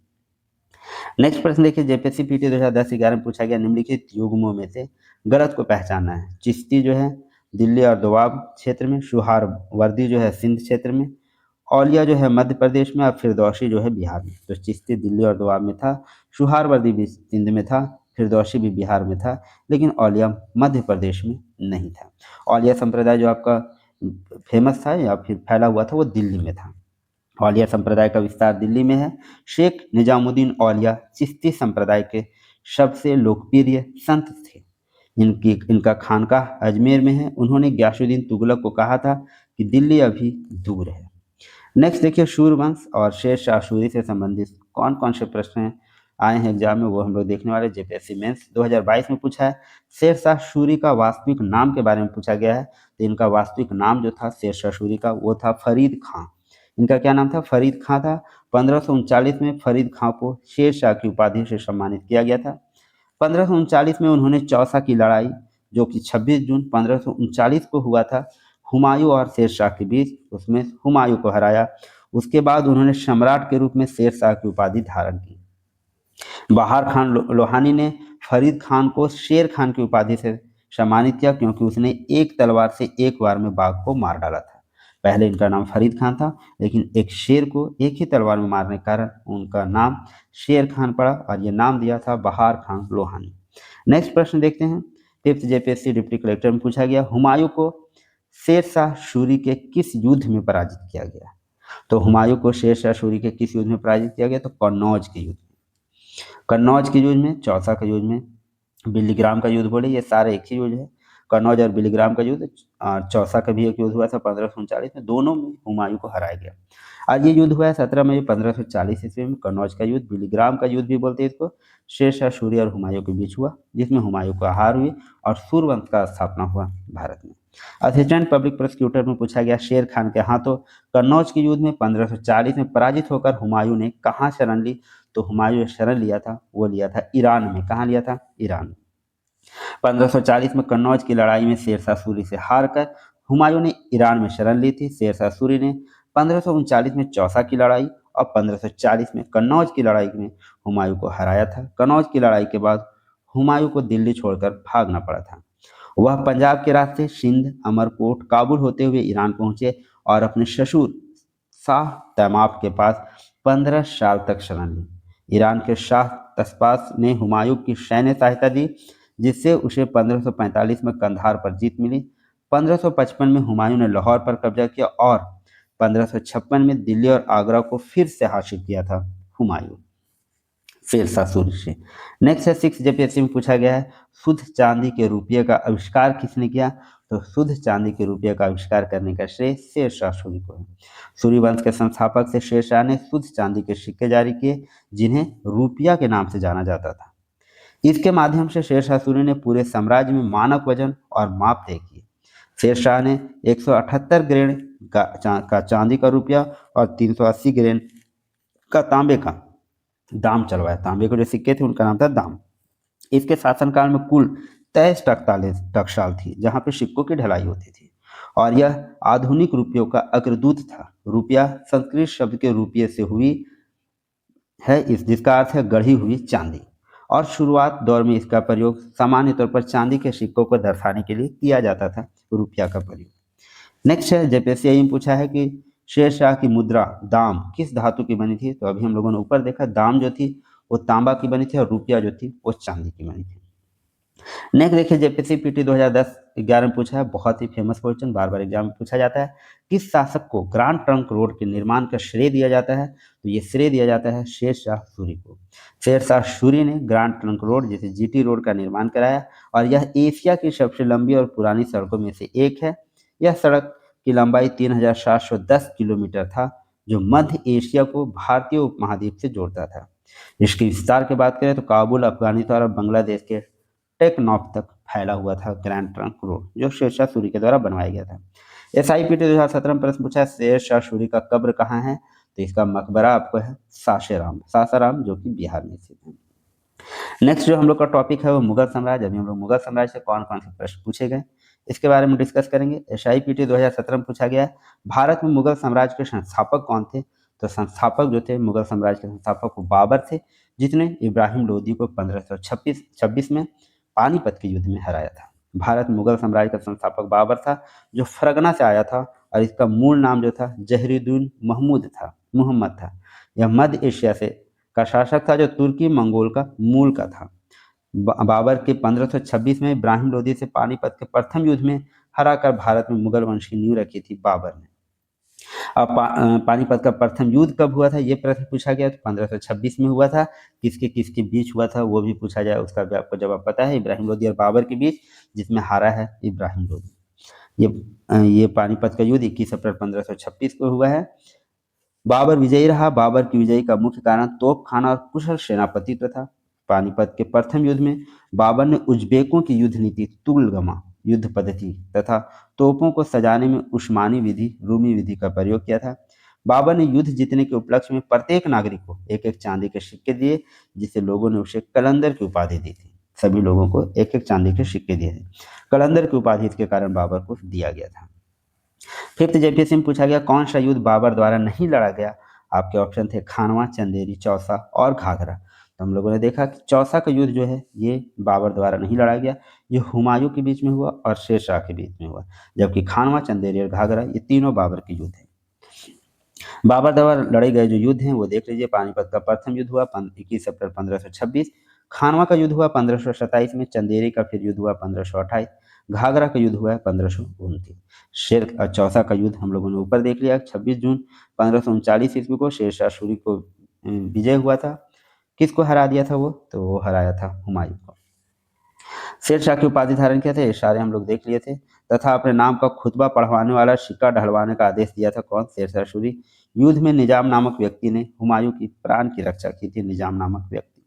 नेक्स्ट प्रश्न देखिए जेपीएससी पीटी 2010-11 में पूछा गया निम्नलिखित युग्मों में से गलत को पहचानना है। चिश्ती जो है दिल्ली और दोआब क्षेत्र में, सुहारवर्दी जो है सिंध क्षेत्र में, औलिया जो है मध्य प्रदेश में और फिरदौसी जो है बिहार में। तो चिश्ती दिल्ली और दोआब में था, सुहारवर्दी भी सिंध में था, फिरदौसी भी बिहार में था, लेकिन औलिया मध्य प्रदेश में नहीं था। औलिया संप्रदाय जो आपका फेमस था या फिर फैला हुआ था वो दिल्ली में था। औलिया संप्रदाय का विस्तार दिल्ली में है। शेख निजामुद्दीन औलिया चिश्ती संप्रदाय के सबसे लोकप्रिय संत थे। इनका खानकाह अजमेर में है। उन्होंने गयासुद्दीन तुगलक को कहा था कि दिल्ली अभी दूर है। नेक्स्ट देखिए, सूर्यवंश और शेर शाह सूरी से संबंधित कौन कौन से प्रश्न आए हैं एग्जाम में, वो हम लोग देखने वाले। जेपीएससी मेंस 2022 में पूछा है। शेर शाह सूरी का वास्तविक नाम के बारे में पूछा गया है। तो इनका वास्तविक नाम जो था शेर शाह सूरी का, वो था फरीद खां। इनका क्या नाम था? फरीद खां था। 1539 में फरीद खां को शेर शाह की उपाधि से सम्मानित किया गया था। 1539 में उन्होंने चौसा की लड़ाई, जो कि 26 जून 1539 को हुआ था, हुमायूं और शेर शाह के बीच, उसमें हुमायूं को हराया। उसके बाद उन्होंने सम्राट के रूप में शेर शाह की उपाधि धारण की। बहार खान लोहानी ने फरीद खान को शेर खान की उपाधि से सम्मानित किया, क्योंकि उसने एक तलवार से एक बार में बाघ को मार डाला था। पहले इनका नाम फरीद खान था, लेकिन एक शेर को एक ही तलवार में मारने के कारण उनका नाम शेर खान पड़ा, और ये नाम दिया था बहार खान लोहानी। नेक्स्ट प्रश्न देखते हैं। 5th जेपीएससी डिप्टी कलेक्टर में पूछा गया, हुमायूं को शेर शाह सूरी के किस युद्ध में पराजित किया गया? तो हुमायूं को शेर शाह सूरी के किस युद्ध में पराजित किया गया? तो कन्नौज के युद्ध में। कन्नौज के युद्ध में, चौसा के युद्ध में, बिलीग्राम का युद्ध बोले, ये सारे एक ही युद्ध है। कन्नौज और बिलीग्राम का युद्ध, चौसा का भी एक युद्ध हुआ था 1539 में, दोनों में हुमायूं को हराया गया। और ये युद्ध हुआ है 17 मई 1540 ईस्वी में। कन्नौज का युद्ध, बिलीग्राम का युद्ध भी बोलते हैं इसको, शेर शाह सूरी और हुमायूं के बीच हुआ, जिसमें हुमायूं को हार हुई और सूर्यवंश का स्थापना हुआ भारत में। असिस्टेंट पब्लिक प्रोसिक्यूटर में पूछा गया, शेर खान के हाथों कन्नौज के युद्ध में 1540 में पराजित होकर हुमायूं ने कहाँ शरण ली? तो हुमायूं ने शरण लिया था, वो लिया था ईरान में। कहाँ लिया था? ईरान में। 1540 में कन्नौज की लड़ाई में शेर शाह सूरी से हारकर हुमायूं ने ईरान में शरण ली थी। शेर शाह सूरी ने 1539 में चौसा की लड़ाई और 1540 में कन्नौज की लड़ाई में हुमायूं को हराया था। कन्नौज की लड़ाई के बाद हुमायूं को दिल्ली छोड़कर भागना पड़ा था। वह पंजाब के रास्ते सिंध, अमरकोट, काबुल होते हुए ईरान पहुंचे और अपने ससुर शाह तैमाप के पास 15 साल तक शरण ली। ईरान के शाह तस्पास ने हुमायूं की सैन्य सहायता दी, जिससे उसे 1545 में कंधार पर जीत मिली। 1555 में हुमायूं ने लाहौर पर कब्जा किया और 1556 में दिल्ली और आगरा को फिर से हासिल किया था हुमायूं शेर शाह सूरी से। नेक्स्ट है 6 जेपीएससी में पूछा गया है, शुद्ध चांदी के रुपये का आविष्कार किसने किया? तो शुद्ध चांदी के रुपये का आविष्कार करने का श्रेय शेर शाह सूरी को है। सूर्यवंश के संस्थापक से शेर शाह ने शुद्ध चांदी के सिक्के जारी किए, जिन्हें रुपया के नाम से जाना जाता था। इसके माध्यम से शेर शाह सूरी ने पूरे साम्राज्य में मानक वजन और माप तय किए। शेर शाह ने 178 ग्रेन का चांदी का रुपया और 380 ग्रेन का तांबे का दाम चलवाया। तांबे के जो सिक्के थे उनका नाम था दाम। इसके शासनकाल में कुल 23 टकसाल थी, जहाँ पे सिक्कों की ढलाई होती थी, और यह आधुनिक रुपयों का अग्रदूत था। रुपया संस्कृत शब्द के रुपये से हुई है, जिसका अर्थ है गढ़ी हुई चांदी, और शुरुआत दौर में इसका प्रयोग सामान्य तौर पर चांदी के सिक्कों को दर्शाने के लिए किया जाता था, रुपया का प्रयोग। नेक्स्ट है जेपीएससी में पूछा है कि शेर शाह की मुद्रा दाम किस धातु की बनी थी? तो अभी हम लोगों ने ऊपर देखा, दाम जो थी वो तांबा की बनी थी और रुपया जो थी वो चांदी की बनी थी। नेक्स्ट देखिए, जेपीएससी पीटी 2010-11 में पूछा है, बहुत ही फेमस क्वेश्चन, बार बार एग्जाम में पूछा जाता है, किस शासक को ग्रांड ट्रंक रोड के निर्माण का श्रेय दिया जाता है? तो ये श्रेय दिया जाता है शेर शाह सूरी को। शेर शाह सूरी ने ग्रांड ट्रंक रोड, जैसे जीटी रोड का निर्माण कराया, और यह एशिया की सबसे लंबी और पुरानी सड़कों में से एक है। यह सड़क की लंबाई 3710 किलोमीटर था, जो मध्य एशिया को भारतीय उपमहाद्वीप से जोड़ता था। इसकी विस्तार की बात करें तो काबुल, अफगानिस्तान और बांग्लादेश के टेकनॉफ तक फैला हुआ था ग्रैंड ट्रंक रोड, जो शेर शाह सूरी के द्वारा बनवाया गया था। SIPT 2017 में प्रश्न पूछा है, शेर शाह सूरी का कब्र कहाँ है? तो इसका मकबरा आपको है सासाराम, जो कि बिहार में स्थित है। नेक्स्ट जो हम लोग का टॉपिक है वो मुगल साम्राज्य। अभी हम लोग मुगल साम्राज्य से कौन कौन से प्रश्न पूछे गए इसके बारे में डिस्कस करेंगे। SIPT 2017 में पूछा गया है, भारत में मुगल साम्राज्य के संस्थापक कौन थे? तो संस्थापक जो थे मुगल साम्राज्य के संस्थापक वो बाबर थे, जिसने इब्राहिम लोदी को 1526 में पानीपत के युद्ध में हराया था। भारत मुगल साम्राज्य का संस्थापक बाबर था, जो फरगना से आया था, और इसका मूल नाम जो था जहरीदुन मुहम्मद था। यह मध्य एशिया से का शासक था, जो तुर्की मंगोल का मूल का था। बाबर के 1526 में इब्राहिम लोदी से पानीपत के प्रथम युद्ध में हराकर भारत में मुगल वंश की नींव रखी थी बाबर ने। अब पानीपत का प्रथम युद्ध कब हुआ था ये प्रश्न पूछा गया, तो 1526 में हुआ था। किसके किसके बीच हुआ था वो भी पूछा जाए, उसका भी आपको जवाब पता है, इब्राहिम लोदी और बाबर के बीच, जिसमें हारा है इब्राहिम लोदी। ये पानीपत का युद्ध 21 अप्रैल 1526 को हुआ है। बाबर विजयी रहा। बाबर की विजयी का मुख्य कारण तोपखाना और कुशल सेनापतित्व था। पानीपत के प्रथम युद्ध में बाबर ने उज्बेकों की युद्ध नीति, तुगलगमा युद्ध पद्धति तथा तोपों को सजाने में उस्मानी विधि, रूमी विधि का प्रयोग किया था। बाबर ने युद्ध जीतने के उपलक्ष्य में प्रत्येक नागरिक को एक एक चांदी के सिक्के दिए, जिससे लोगों ने उसे कलंदर की उपाधि दी थी। सभी लोगों को एक एक चांदी के सिक्के दिए थे। कलंदर की उपाधि इसके कारण बाबर को दिया गया था। फिफ्थ जेपीएससी में पूछा गया कौन सा युद्ध बाबर द्वारा नहीं लड़ा गया। आपके ऑप्शन थे खानवा, चंदेरी, चौसा और घाघरा। तो हम लोगों ने देखा कि चौसा का युद्ध जो है ये बाबर द्वारा नहीं लड़ा गया, ये हुमायूं के बीच में हुआ और शेर शाह के बीच में हुआ, जबकि खानवा, चंदेरी और घाघरा ये तीनों बाबर के युद्ध हैं। बाबर द्वारा लड़े गए जो युद्ध हैं वो देख लीजिए। पानीपत का प्रथम युद्ध हुआ 21 अप्रैल 1526। खानवा का युद्ध हुआ 1527 में। चंदेरी का फिर युद्ध हुआ 1528। घाघरा का युद्ध हुआ है 1529। शेर चौसा का युद्ध हम लोगों ने ऊपर देख लिया 26 जून 1539 ईस्वी को शेरशाह सूरी को विजय हुआ था। किसको हरा दिया था वो, तो वो हराया था हुमायूं को। शेरशाह की उपाधि धारण किया था, ये सारे हम लोग देख लिए थे। तथा अपने नाम का खुतबा पढ़वाने वाला सिक्का ढलवाने का आदेश दिया था कौन, शेरशाह सूरी। युद्ध में निजाम नामक व्यक्ति ने हुमायूं की प्राण की रक्षा की थी, निजाम नामक व्यक्ति।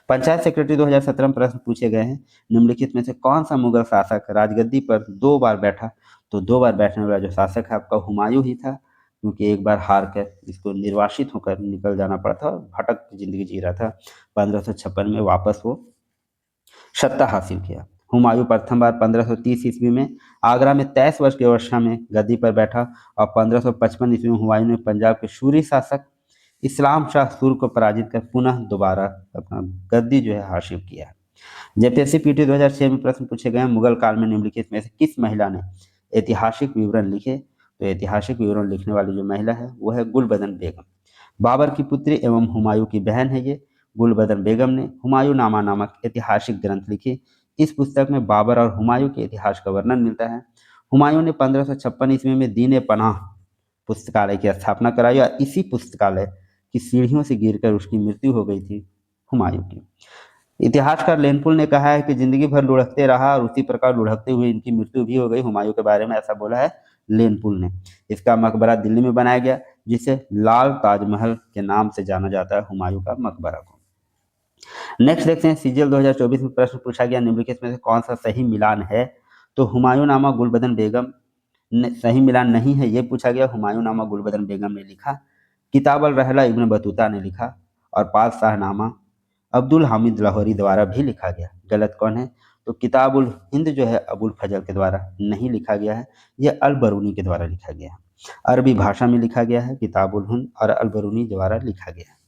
पंचायत सेक्रेटरी 2017 में प्रश्न पूछे गए हैं, निम्नलिखित में से कौन सा मुगल शासक राजगद्दी पर 2 बार बैठा। तो 2 बार बैठने वाला जो शासक है आपका हुमायूं ही था, क्योंकि एक बार हार कर इसको निर्वासित होकर निकल जाना पड़ा था, भटक जिंदगी जी रहा था। 1556 में वापस वो सत्ता हासिल किया। हुमायूं प्रथम बार 1530 ईस्वी में आगरा में 23 वर्ष की अवस्था में गद्दी पर बैठा और 1555 ईस्वी में हुमायूं ने पंजाब के सूरी शासक इस्लाम शाह सूर को पराजित कर पुनः दोबारा अपना गद्दी जो है हासिल किया। जेपीएससी पीटी 2006 में प्रश्न पूछे गए मुगल काल में निम्नलिखित में से किस महिला ने ऐतिहासिक विवरण लिखे। तो ऐतिहासिक विवरण लिखने वाली जो महिला है वो है गुलबदन बेगम। बाबर की पुत्री एवं हुमायूं की बहन है ये। गुलबदन बेगम ने हुमायूं नामा नामक ऐतिहासिक ग्रंथ लिखे। इस पुस्तक में बाबर और हुमायूं के इतिहास का वर्णन मिलता है। हुमायूं ने 1556 ईस्वी में दीन पनाह पुस्तकालय की स्थापना कराई और इसी पुस्तकालय की सीढ़ियों से गिरकर उसकी मृत्यु हो गई थी हुमायूं की। इतिहासकार लेनपुल ने कहा है कि जिंदगी भर लुढ़कते रहा और उसी प्रकार लुढ़कते हुए इनकी मृत्यु भी हो गई। हुमायूं के बारे में ऐसा बोला है लेनपुल ने। इसका मकबरा दिल्ली में बनाया गया, जिसे लाल ताजमहल के नाम से जाना जाता है हुमायूं का मकबरा को। नेक्स्ट देखते हैं सीजीएल 2024 में प्रश्न पूछा गया निम्नलिखित में से कौन सा सही मिलान है। तो हुमायूं नामा गुलबदन बेगम सही मिलान नहीं है ये पूछा गया। हुमायूं नामा गुलबदन बेगम ने लिखा, किताब अल रहला इब्न बतूता ने लिखा और पादशाह नामा अब्दुल हामिद लाहौरी द्वारा भी लिखा गया। गलत कौन है, तो किताबुल हिंद जो है अबुल फजल के द्वारा नहीं लिखा गया है, यह अल बरूनी के द्वारा लिखा गया है। अरबी भाषा में लिखा गया है किताबुल हिंद और अल बरूनी द्वारा लिखा गया है।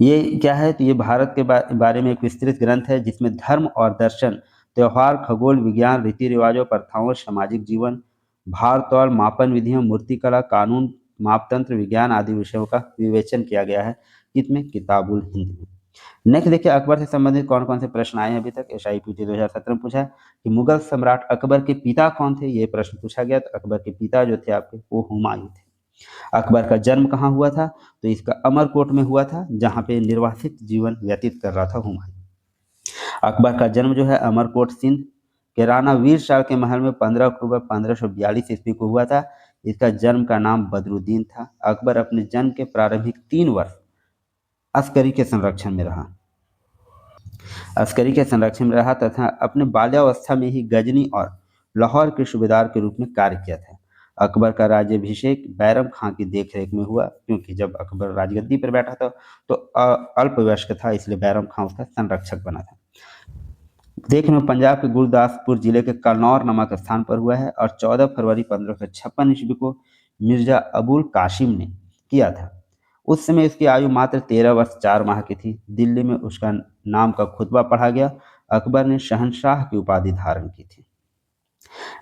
ये क्या है, तो ये भारत के बारे में एक विस्तृत ग्रंथ है जिसमें धर्म और दर्शन, त्यौहार, खगोल विज्ञान, रीति रिवाजों, प्रथाओं, सामाजिक जीवन, भार तौल, मापन विधियों, मूर्तिकला, कानून, मापतंत्र, विज्ञान आदि विषयों का विवेचन किया गया है। किसमें, किताबुल हिंद में। नेक्स्ट देखिए अकबर से संबंधित कौन कौन से प्रश्न आए हैं अभी तक। SIPT 2017 में पूछा है कि मुगल सम्राट अकबर के पिता कौन थे, ये प्रश्न पूछा गया। तो अकबर के पिता जो थे आपके वो हुमायूं थे। अकबर का जन्म कहाँ हुआ था, तो इसका अमरकोट में हुआ था, जहाँ पे निर्वासित जीवन व्यतीत कर रहा था हुमायूं। अकबर का जन्म जो है अमरकोट सिंध के राणा वीर शाह के महल में 15 अक्टूबर 1542 ईस्वी को हुआ था। इसका जन्म का नाम बदरुद्दीन था। अकबर अपने जन्म के प्रारंभिक 3 वर्ष अस्करी के संरक्षण में रहा। अस्करी के संरक्षण में रहा तथा अपने बाल्यावस्था में ही गजनी और लाहौर के सूबेदार के रूप में कार्य किया था। अकबर का राज्याभिषेक बैरम खां की देखरेख में हुआ, क्योंकि जब अकबर राजगद्दी पर बैठा था तो अल्पवयस्क था, इसलिए बैरम खां उसका संरक्षक बना था। देखने में पंजाब के गुरदासपुर जिले के कन्नौर नामक स्थान पर हुआ है और 14 फरवरी 1556 ईस्वी को मिर्जा अबुल कासिम ने किया था। उस समय इसकी आयु मात्र 13 वर्ष 4 माह की थी। दिल्ली में उसका नाम का खुतबा पढ़ा गया। अकबर ने शहनशाह की उपाधि धारण की थी।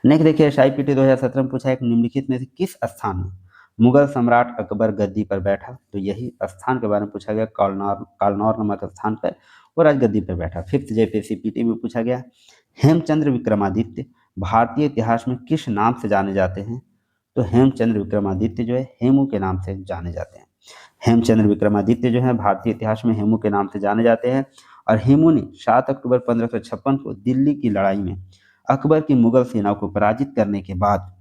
नेक्स्ट देखिए SIPT 2017 में पूछा है कि निम्नलिखित में से किस स्थान में मुगल सम्राट अकबर गद्दी पर बैठा। तो यही स्थान के बारे में पूछा गया, कालनौर नामक स्थान पर वो राजगद्दी पर बैठा। फिफ्थ JPSC में पूछा गया हेमचंद्र विक्रमादित्य भारतीय इतिहास में किस नाम से जाने जाते हैं। तो हेमचंद्र विक्रमादित्य जो है हेमू के नाम से जाने जाते हैं। हेमचंद्र विक्रमादित्य जो है भारतीय इतिहास में हेमू के नाम से जाने जाते हैं। और हेमू ने 7 अक्टूबर 1556 को दिल्ली की लड़ाई में अकबर की मुगल सेना को पराजित करने के बाद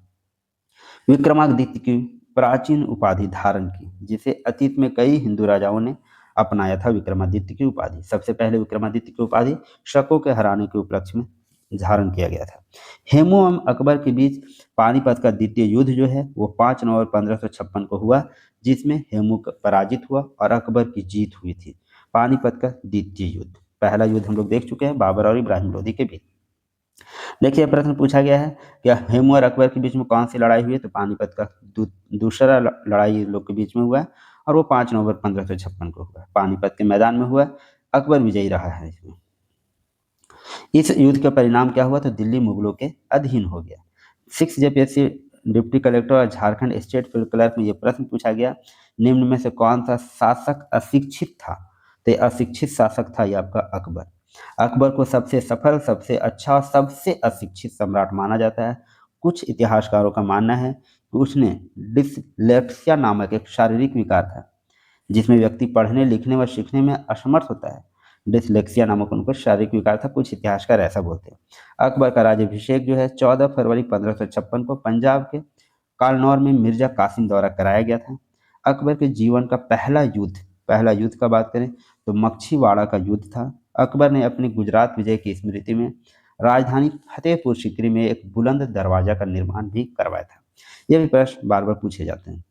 विक्रमादित्य की प्राचीन उपाधि धारण की, जिसे अतीत में कई हिंदू राजाओं ने अपनाया था। विक्रमादित्य की उपाधि सबसे पहले विक्रमादित्य की उपाधि शकों के हराने के उपलक्ष्य में धारण किया गया था। हेमू एवं अकबर के बीच पानीपत का द्वितीय युद्ध जो है वो 5 नवंबर 1556 को हुआ, जिसमें हेमू पराजित हुआ और अकबर की जीत हुई थी। पानीपत का द्वितीय युद्ध, पहला युद्ध हम लोग देख चुके हैं बाबर और इब्राहिम लोधी के बीच। देखिए प्रश्न पूछा गया है कि हेमू और अकबर के बीच में कौन सी लड़ाई हुई है, तो पानीपत का दूसरा लड़ाई इन लोग के बीच में हुआ है और वो 5 नवंबर 1556 को हुआ। पानीपत के मैदान में हुआ, अकबर विजयी रहा है इसमें। इस युद्ध का परिणाम क्या हुआ, तो दिल्ली मुगलों के अधीन हो गया। 6 जेपीएससी डिप्टी कलेक्टर और झारखंड स्टेट फील्ड क्लर्क में यह प्रश्न पूछा गया, निम्न में से कौन सा शासक अशिक्षित था, तो ये अशिक्षित शासक था ये आपका अकबर। अकबर को सबसे सफल, सबसे अच्छा और सबसे अशिक्षित सम्राट माना जाता है। कुछ इतिहासकारों का मानना है कि उसने डिसलेक्सिया नामक एक शारीरिक विकार था, जिसमें व्यक्ति पढ़ने लिखने व सीखने में असमर्थ होता है। डिसलेक्सिया नामक उनको शारीरिक विकार था, कुछ इतिहासकार ऐसा बोलते हैं। अकबर का राज्याभिषेक जो है 14 फरवरी 1556 को पंजाब के कालनौर में मिर्जा कासिम द्वारा कराया गया था। अकबर के जीवन का पहला युद्ध का बात करें तो मच्छीवाड़ा का युद्ध था। अकबर ने अपनी गुजरात विजय की स्मृति में राजधानी फतेहपुर सीकरी में एक बुलंद दरवाजा का निर्माण भी करवाया था। यह भी प्रश्न बार बार पूछे जाते हैं।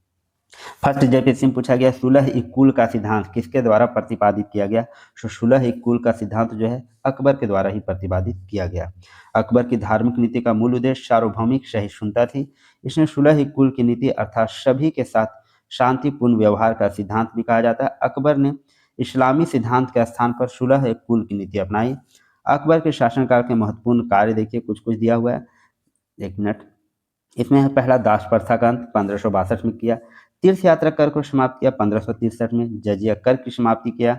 फर्स्ट जेपीएससी में पूछा गया सुलह ई कुल का सिद्धांत किसके द्वारा प्रतिपादित किया गया, तो सुलह ई कुल का सिद्धांत जो है अकबर के द्वारा ही प्रतिपादित किया गया। अकबर की धार्मिक नीति का मूल उद्देश्य सार्वभौमिक सहिष्णुता थी। इसने सुलह ई कुल की नीति अर्थात सभी के साथ शांतिपूर्ण व्यवहार का सिद्धांत भी कहा जाता है। अकबर ने इस्लामी सिद्धांत के स्थान पर सुलह ई कुल की नीति अपनाई। अकबर के शासनकाल के महत्वपूर्ण कार्य देखिए, कुछ कुछ दिया हुआ है, एक मिनट। इसमें है पहला दास प्रथा का अंत 1562 में किया। तीर्थ यात्रा कर को समाप्त किया 1563 में। जजिया कर की समाप्ति किया,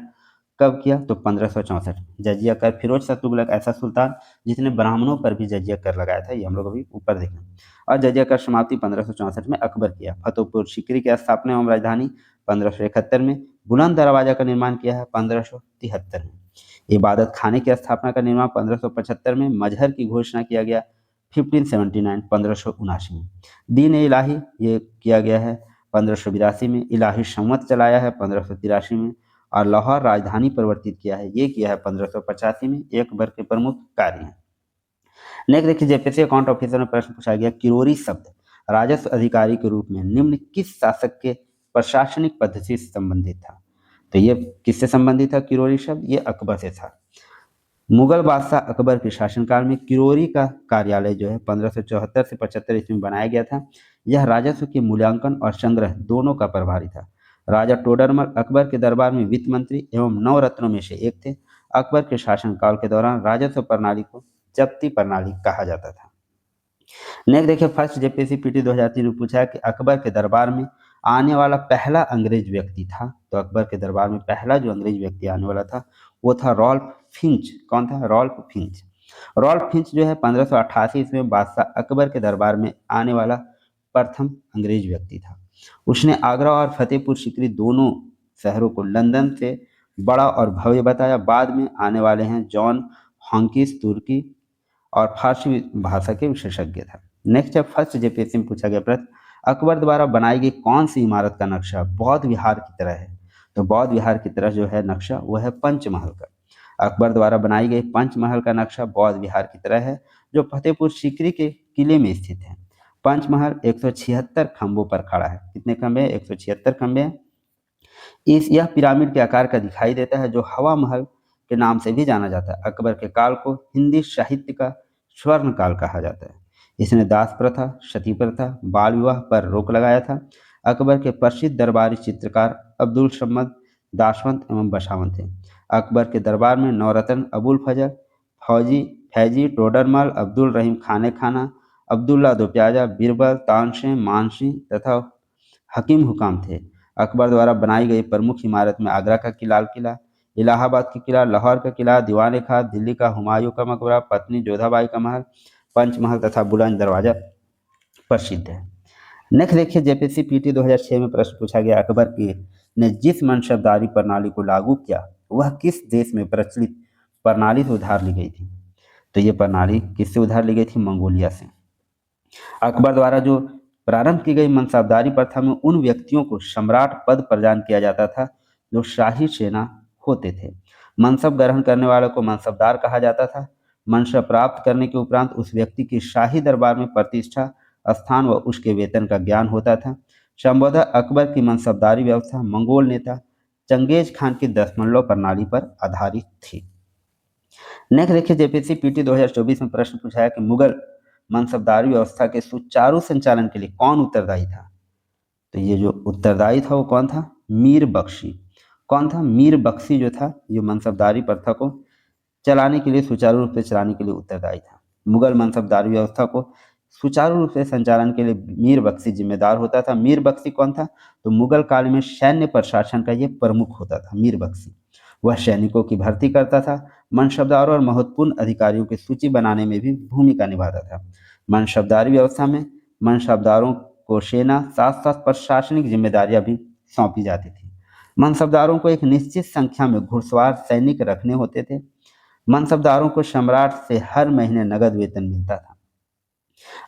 कब किया, तो 1564। जजिया कर फिरोज शाह तुगलक ऐसा सुल्तान जिसने ब्राह्मणों पर भी जजिया कर लगाया था, ये हम लोग अभी ऊपर देखें। और जजिया कर समाप्ति 1564 में अकबर किया। फतेहपुर सीकरी की स्थापना एवं राजधानी 1571 में। बुलंद दरवाजा का निर्माण किया है 1573 में। इबादत खाने की स्थापना का निर्माण 1575 में। मजहर की घोषणा किया गया 1579 में। दीन ए इलाही ये किया गया है 1582 में। इलाही संवत चलाया है 1583 में। और लाहौर राजधानी परिवर्तित किया है, ये किया है 1585 में। एक अकबर के प्रमुख कार्य हैं। नेक्स्ट देखिए जेपीएससी अकाउंट ऑफिसर में प्रश्न पूछा गया, किरोरी शब्द राजस्व अधिकारी के रूप में निम्न किस शासक के प्रशासनिक पद्धति से संबंधित था, तो ये किससे संबंधित था किरोरी शब्द, ये अकबर से था। मुगल बादशाह अकबर के शासनकाल में किरोरी का कार्यालय जो है 1574 से 75 ईस्वी में बनाया गया था। यह राजस्व के मूल्यांकन और संग्रह दोनों का प्रभारी था। राजा टोडरमल अकबर के दरबार में वित्त मंत्री एवं 9 रत्नों में से एक थे। अकबर के शासनकाल के दौरान राजस्व प्रणाली को जब्ती प्रणाली कहा जाता था। नेक्स्ट देखिए फर्स्ट जेपीएससी पीटी 2003 में पूछा है कि अकबर के दरबार में आने वाला पहला अंग्रेज व्यक्ति था, तो अकबर के दरबार में पहला जो अंग्रेज व्यक्ति आने वाला था वो था रॉल्फ फिंच। कौन था, रॉल्फ फिंच। रॉल्फ फिंच जो है 1588 ईस्वी में बादशाह अकबर के दरबार में आने वाला प्रथम अंग्रेज व्यक्ति था। उसने आगरा और फतेहपुर सीकरी दोनों शहरों को लंदन से बड़ा और भव्य बताया। बाद में आने वाले हैं जॉन हॉकिंस तुर्की और फारसी भाषा के विशेषज्ञ था। नेक्स्ट है फर्स्ट जेपीएससी में पूछा गया प्रश्न, अकबर द्वारा बनाई गई कौन सी इमारत का नक्शा बौद्ध विहार की तरह है, तो बौद्ध विहार की तरह जो है नक्शा वह है पंचमहल का। अकबर द्वारा बनाई गई पंचमहल का नक्शा बौद्ध विहार की तरह है, जो फतेहपुर सीकरी के किले में स्थित है। पंचमहल 176 खंभों पर खड़ा है। कितने खंभे हैं, 176 खंभे हैं। यह पिरामिड के आकार का दिखाई देता है, जो हवा महल के नाम से भी जाना जाता है। अकबर के काल को हिंदी साहित्य का स्वर्ण काल कहा जाता है। इसने दास प्रथा, सती प्रथा, बाल विवाह पर रोक लगाया था। अकबर के प्रसिद्ध दरबारी चित्रकार अब्दुल सम्मद दासवंत एवं बसावंत थे। अकबर के दरबार में नौरत्न अबुल फजल, फैजी टोडरमल, अब्दुल रहीम खाने खाना, अब्दुल्ला दोप्याजा, बीरबल, तानसेन, मानसिंह तथा हकीम हुकाम थे। अकबर द्वारा बनाई गई प्रमुख इमारत में आगरा का लाल किला, इलाहाबाद की किला, लाहौर का किला, दीवान खास, दिल्ली का हुमायूं का मकबरा, पत्नी जोधाबाई का महल, पंचमहल तथा बुलंद दरवाजा प्रसिद्ध है। नेक्स्ट देखिए, जेपीसी पीटी 2006 में प्रश्न पूछा गया, अकबर के ने जिस मनसबदारी प्रणाली को लागू किया वह किस देश में प्रचलित प्रणाली से उधार ली गई थी? तो ये प्रणाली किससे उधार ली गई थी? मंगोलिया से। अकबर द्वारा जो प्रारंभ की गई मनसबदारी प्रथा में उन व्यक्तियों को सम्राट पद प्रदान किया जाता था जो शाही सेना होते थे। मनसब ग्रहण करने वालों को मनसबदार कहा जाता था। मनसब प्राप्त करने के उपरांत उस व्यक्ति की शाही दरबार में प्रतिष्ठा, स्थान व उसके वेतन का ज्ञान होता था। संभवतः अकबर की मनसबदारी व्यवस्था मंगोल नेता चंगेज खान की दशमलव प्रणाली पर आधारित थी। नेक्स्ट देखिए, जेपीसी पीटी 2024 में प्रश्न पूछा है कि मुगल मनसबदारी व्यवस्था के सुचारू संचालन के लिए कौन उत्तरदायी था? तो ये जो उत्तरदायी था वो कौन था? मीर बख्शी। कौन था? मीर बख्शी जो था, ये मनसबदारी प्रथा को चलाने के लिए, सुचारू रूप से चलाने के लिए उत्तरदायी था। मुगल मनसबदारी व्यवस्था को सुचारू रूप से संचालन के लिए मीर बख्शी जिम्मेदार होता था। मीर बख्शी कौन था? तो मुगल काल में सैन्य प्रशासन का ये प्रमुख होता था, मीर बख्शी। वह सैनिकों की भर्ती करता था, मनसबदारों और महत्वपूर्ण अधिकारियों की सूची बनाने में भी भूमिका निभाता था। मनसबदारी व्यवस्था में मनसबदारों को सेना साथ साथ प्रशासनिक जिम्मेदारियां भी सौंपी जाती थी। मनसबदारों को एक निश्चित संख्या में घुड़सवार सैनिक रखने होते थे। मनसबदारों को सम्राट से हर महीने नगद वेतन मिलता था।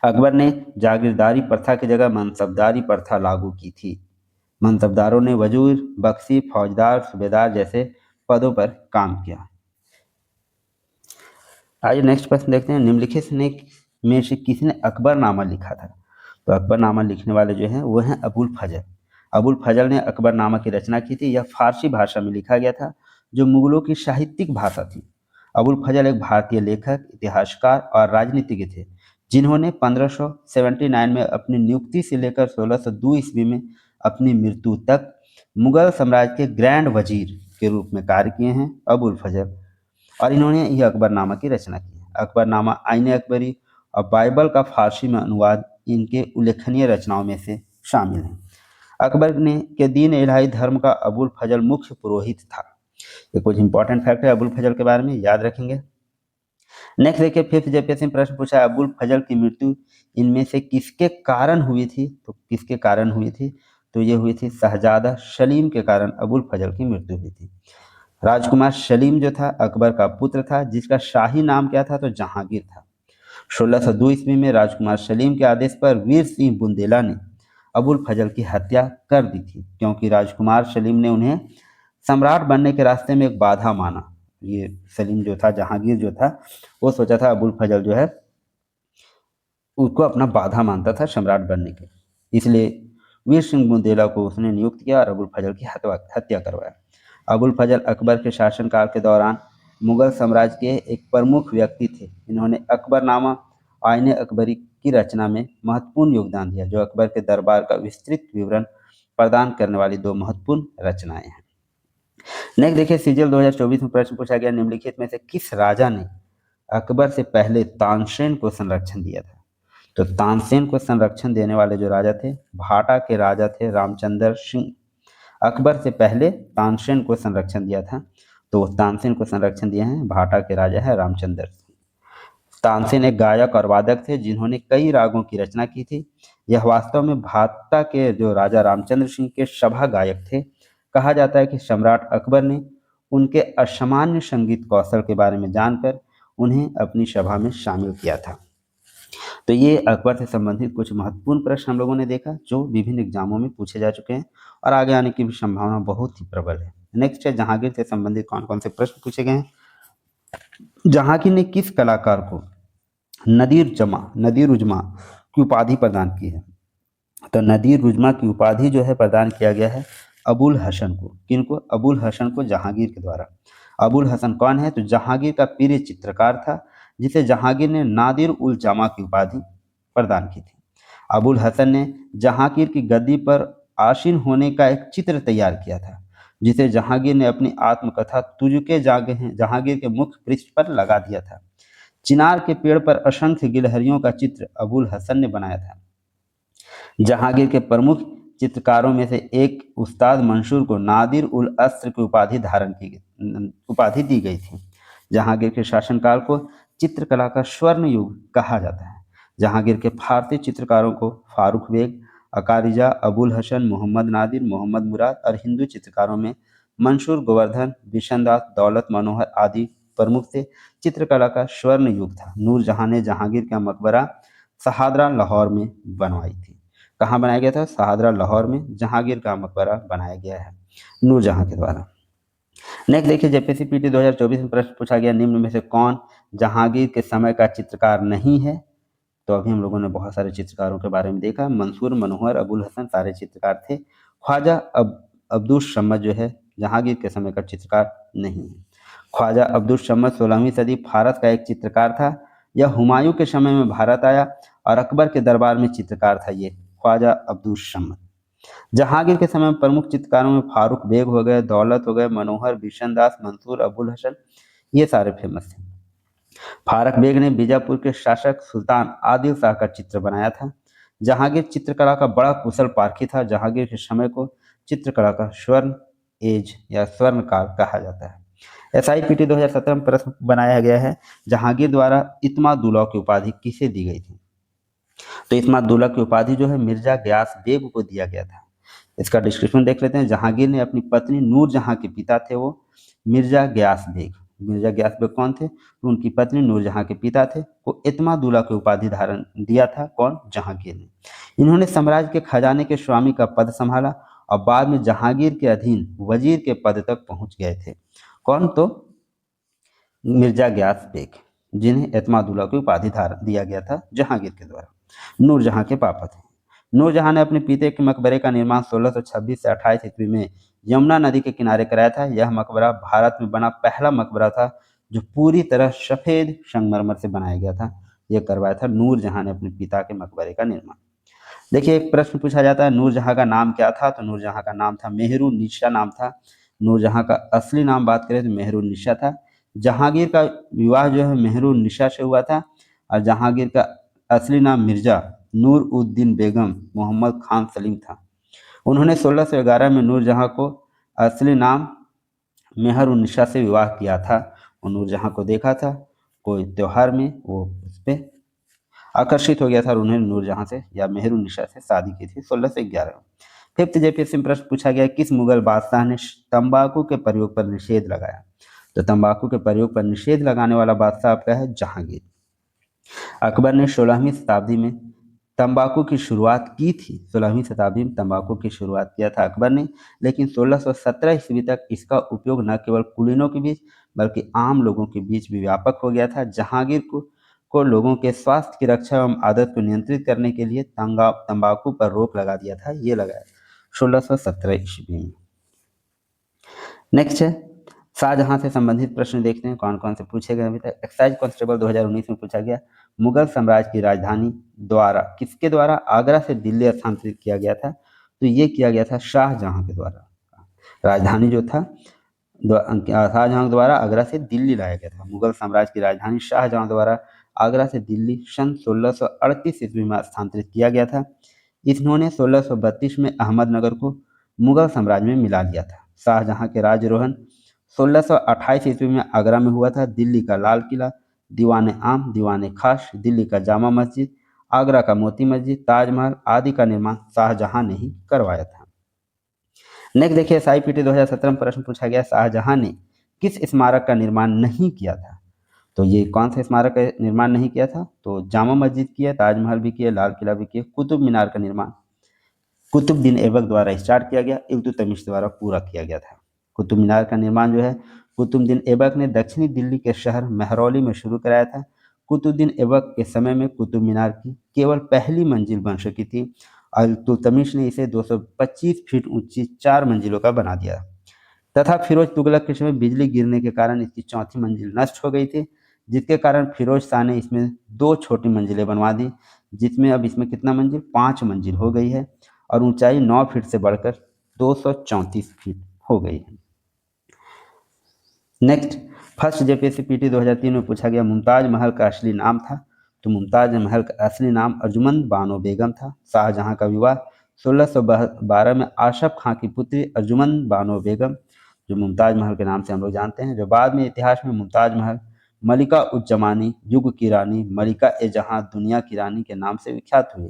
अकबर ने जागीरदारी प्रथा की जगह मनसबदारी प्रथा लागू की थी। मनसबदारों ने वजीर, बख्शी, फौजदार, सूबेदार जैसे पदों पर काम किया। आइए नेक्स्ट प्रश्न देखते हैं, निम्नलिखित में से किसने अकबरनामा लिखा था? तो अकबरनामा लिखने वाले जो हैं वो हैं अबुल फजल। अबुल फजल ने अकबरनामा की रचना की थी। यह फारसी भाषा में लिखा गया था जो मुगलों की साहित्यिक भाषा थी। अबुल फजल एक भारतीय लेखक, इतिहासकार और राजनीतिज्ञ थे जिन्होंने 1579 में अपनी नियुक्ति से लेकर 1602 ईस्वी में अपनी मृत्यु तक मुगल साम्राज्य के ग्रैंड वजीर के रूप में कार्य किए हैं अबुल फजल, और इन्होंने यह अकबरनामा की रचना की है। अकबरनामा, आईने अकबरी और बाइबल का फारसी में अनुवाद इनके उल्लेखनीय रचनाओं में से शामिल हैं। अकबर ने के दीन इलाही धर्म का अबुल फजल मुख्य पुरोहित था। ये कुछ इंपॉर्टेंट फैक्ट है अबुल फजल के बारे में, याद रखेंगे। नेक्स्ट देखिए, फिफ्थ जेपीएससी में प्रश्न पूछा है, अबुल फजल की मृत्यु इनमें से किसके कारण हुई थी? तो किसके कारण हुई थी? तो ये हुई थी शहजादा सलीम के कारण अबुल फजल की मृत्यु हुई थी। राजकुमार सलीम जो था अकबर का पुत्र था, जिसका शाही नाम क्या था? तो जहांगीर था। 1602 ईस्वी में राजकुमार सलीम के आदेश पर वीर सिंह बुंदेला ने अबुल फजल की हत्या कर दी थी, क्योंकि राजकुमार सलीम ने उन्हें सम्राट बनने के रास्ते में एक बाधा माना। ये सलीम जो था, जहांगीर जो था, वो सोचा था अबुल फजल जो है उसको अपना बाधा मानता था सम्राट बनने के, इसलिए वीर सिंह बुंदेला को उसने नियुक्त किया और अबुल फजल की हत्या करवाया। अबुल फजल अकबर के शासनकाल के दौरान मुगल साम्राज्य के एक प्रमुख व्यक्ति थे। इन्होंने अकबरनामा, आईने अकबरी की रचना में महत्वपूर्ण योगदान दिया, जो अकबर के दरबार का विस्तृत विवरण प्रदान करने वाली दो महत्वपूर्ण रचनाएं हैं। नेक्स्ट देखिए, सीजीएल 2024 में प्रश्न पूछा गया, निम्नलिखित में से किस राजा ने अकबर से पहले तानसेन को संरक्षण दिया था? तो तानसेन को संरक्षण देने वाले जो राजा थे, भाटा के राजा थे रामचंद्र सिंह। अकबर से पहले तानसेन को संरक्षण दिया था, तो तानसेन को संरक्षण दिए हैं भाटा के राजा है रामचंद्र सिंह। तानसेन एक गायक और वादक थे जिन्होंने कई रागों की रचना की थी। यह वास्तव में भाटा के जो राजा रामचंद्र सिंह के सभा गायक थे। कहा जाता है कि सम्राट अकबर ने उनके असामान्य संगीत कौशल के बारे में जानकर उन्हें अपनी सभा में शामिल किया था। तो ये अकबर से संबंधित कुछ महत्वपूर्ण प्रश्न हम लोगों ने देखा जो विभिन्न एग्जामों में पूछे जा चुके हैं और आगे आने की भी संभावना बहुत ही प्रबल है। नेक्स्ट है, जहांगीर से संबंधित कौन कौन से प्रश्न पूछे गए हैं। जहांगीर ने किस कलाकार को नदीर उजमा की उपाधि प्रदान की है? तो नदीर उजमा की उपाधि जो है प्रदान किया गया है अबुल हसन को। किनको? अबुल हसन को, जहांगीर के द्वारा। अबुल हसन कौन है? तो जहांगीर का प्रिय चित्रकार था, जिसे जहांगीर ने नादिर उल जमा की उपाधि प्रदान की थी। अबुल हसन ने जहांगीर की गद्दी पर आसीन होने का एक चित्र तैयार किया था, जिसे जहांगीर ने अपनी आत्मकथा तुझके जागे हैं जहांगीर के मुख्य पृष्ठ पर लगा दिया था। चिनार के पेड़ पर असंख्य गिलहरियों का चित्र अबुल हसन ने बनाया था। जहांगीर के प्रमुख चित्रकारों में से एक उस्ताद मंसूर को नादिर उल अस्र की उपाधि दी गई थी। जहांगीर के शासनकाल को चित्रकला का स्वर्ण युग कहा जाता है। जहांगीर के फारसी चित्रकारों को फारूक बेग, अकारिजा, अबुल हसन, मोहम्मद नादिर, मोहम्मद मुराद और हिंदू चित्रकारों में मंसूर गोवर्धन, बिशनदास, दौलत मनोहर आदि प्रमुख थे। चित्रकला का स्वर्ण युग था। नूरजहां ने जहांगीर का मकबरा शहादरा लाहौर में बनवाई थी। कहाँ बनाया गया था? शहादरा लाहौर में जहांगीर का मकबरा बनाया गया है नूरजहां के द्वारा। नेक्स्ट देखिए, जेपीएससी पीटी 2024 में प्रश्न पूछा गया, निम्न में से कौन जहांगीर के समय का चित्रकार नहीं है? तो अभी हम लोगों ने बहुत सारे चित्रकारों के बारे में देखा। मंसूर, मनोहर, अबुल हसन सारे चित्रकार थे। ख्वाजा अब्दुस समद जो है जहांगीर के समय का चित्रकार नहीं है। ख्वाजा अब्दुस समद 16वीं सदी फारस का एक चित्रकार था। यह हुमायूं के समय में भारत आया और अकबर के दरबार में चित्रकार था। ये ख्वाजा अब्दुस समद। जहांगीर के समय में प्रमुख चित्रकारों में फारूक बेग हो गए, दौलत हो गए, मनोहर, बिशनदास, मंसूर, अबुल हसन, ये सारे फेमस थे। फारूक बेग ने बीजापुर के शासक सुल्तान आदिल शाह का चित्र बनाया था। जहांगीर चित्रकला का बड़ा कुशल पारखी था। जहांगीर के समय को चित्रकला का स्वर्ण एज या स्वर्ण काल कहा जाता है। SIPT 2017 में प्रश्न बनाया गया है, जहांगीर द्वारा इत्मादुल्ला की उपाधि किसे दी गई थी? तो इत्मादुल्ला की उपाधि जो है मिर्जा गयास बेग को दिया गया था। इसका डिस्क्रिप्शन देख लेते हैं। जहांगीर ने अपनी पत्नी नूरजहां के पिता थे वो मिर्जा गयास बेग। मिर्जा गयास बेग कौन थे? तो उनकी पत्नी नूरजहां के पिता थे, को इत्मादुल्ला की उपाधि धारण दिया था। कौन? जहांगीर ने। इन्होंने साम्राज्य के खजाने के स्वामी का पद संभाला और बाद में जहांगीर के अधीन वजीर के पद तक पहुंच गए थे। कौन? तो मिर्जा गयास बेग, जिन्हें एतमादुल्ला की उपाधि धारण दिया गया था जहांगीर के द्वारा। नूरजहां के पापा थे। नूरजहां ने अपने पिता के मकबरे का निर्माण 1626 से 28 ईस्वी में यमुना नदी के किनारे कराया था। यह मकबरा भारत में बना पहला मकबरा था जो पूरी तरह सफेद संगमरमर से बनाया गया था। यह करवाया था नूरजहां ने अपने पिता के मकबरे का निर्माण। देखिए, एक प्रश्न पूछा जाता है, नूरजहां का नाम क्या था? तो नूरजहां का नाम था मेहरुन्निसा नाम था। नूरजहां का असली नाम बात करें तो मेहरुन्निसा था। जहांगीर का विवाह जो है मेहरुन्निसा से हुआ था और जहांगीर का असली नाम मिर्जा नूर उद्दीन बेगम मोहम्मद खान सलीम था। उन्होंने 1611 में नूरजहां को असली नाम मेहरुन्निसा से विवाह किया था। और नूरजहां को देखा था कोई त्योहार में, वो उस पर आकर्षित हो गया था और उन्होंने नूरजहां से या मेहरुन्निसा से शादी की थी 1611 में। फिफ्थ जेपीएससी में प्रश्न पूछा गया, किस मुगल बादशाह ने तंबाकू के प्रयोग पर निषेध लगाया? तो तंबाकू के प्रयोग पर निषेध लगाने वाला बादशाह आपका है जहांगीर। अकबर ने 16वीं शताब्दी में तंबाकू की शुरुआत की थी। 16वीं शताब्दी में तंबाकू की शुरुआत किया था अकबर ने, लेकिन 1617 ईस्वी तक इसका उपयोग न केवल कुलीनों के बीच बल्कि आम लोगों के बीच भी व्यापक हो गया था। जहांगीर को लोगों के स्वास्थ्य की रक्षा एवं आदत को नियंत्रित करने के लिए तंबाकू पर रोक लगा दिया था। ये लगाया 1617 ईस्वी में। नेक्स्ट है, शाहजहां से संबंधित प्रश्न देखते हैं कौन कौन से पूछे गए अभी तक। एक्साइज कांस्टेबल 2019 में पूछा गया, मुगल साम्राज्य की राजधानी द्वारा किसके द्वारा आगरा से दिल्ली स्थानांतरित किया गया था? तो ये किया गया था शाहजहां के द्वारा। राजधानी जो था शाहजहां द्वारा आगरा से दिल्ली लाया गया था। मुगल साम्राज्य की राजधानी शाहजहां द्वारा आगरा से दिल्ली सन 1638 ईस्वी में स्थानांतरित किया गया था। इन्होंने 1632 में अहमदनगर को मुगल साम्राज्य में मिला लिया था। शाहजहां के राजरोहन 1628 ईस्वी में आगरा में हुआ था। दिल्ली का लाल किला, दीवान आम, दीवान खास, दिल्ली का जामा मस्जिद, आगरा का मोती मस्जिद, ताजमहल आदि का निर्माण शाहजहां ने ही करवाया था। नेक्स्ट देखिए, SIPT 2017 में प्रश्न पूछा गया, शाहजहां ने किस स्मारक का निर्माण नहीं किया था? तो ये कौन सा स्मारक का निर्माण नहीं किया था? तो जामा मस्जिद किया, ताजमहल भी किया, लाल किला भी किया। कुतुब मीनार का निर्माण कुतुबुद्दीन ऐबक द्वारा स्टार्ट किया गया, इल्तुतमिश द्वारा पूरा किया गया था। कुतुब मीनार का निर्माण जो है कुतुबुद्दीन ऐबक ने दक्षिणी दिल्ली के शहर महरौली में शुरू कराया था। कुतुबुद्दीन ऐबक के समय में कुतुब मीनार की केवल पहली मंजिल बन सकी थी और इल्तुतमिश ने इसे 225 फीट ऊंची 4 मंजिलों का बना दिया तथा फिरोज तुगलक के समय बिजली गिरने के कारण इसकी चौथी मंजिल नष्ट हो गई थी, जिसके कारण फिरोज शाह ने इसमें 2 छोटी मंजिलें बनवा दी, जिसमें अब इसमें कितना मंजिल 5 मंजिल हो गई है और ऊंचाई 9 फीट से बढ़कर 234 फीट हो गई है। नेक्स्ट, फर्स्ट जेपीएससी पीटी 2003 में पूछा गया, मुमताज महल का असली नाम था? तो मुमताज महल का असली नाम अर्जुमंद बानो बेगम था। शाहजहां का विवाह 1612 में आशफ खां की पुत्री अर्जुमंद बानो बेगम, जो मुमताज महल के नाम से हम लोग जानते हैं, जो बाद में इतिहास में मुमताज महल, मलिका उज जमानी, युग की रानी, मलिका ए जहां, दुनिया की रानी के नाम से विख्यात हुई।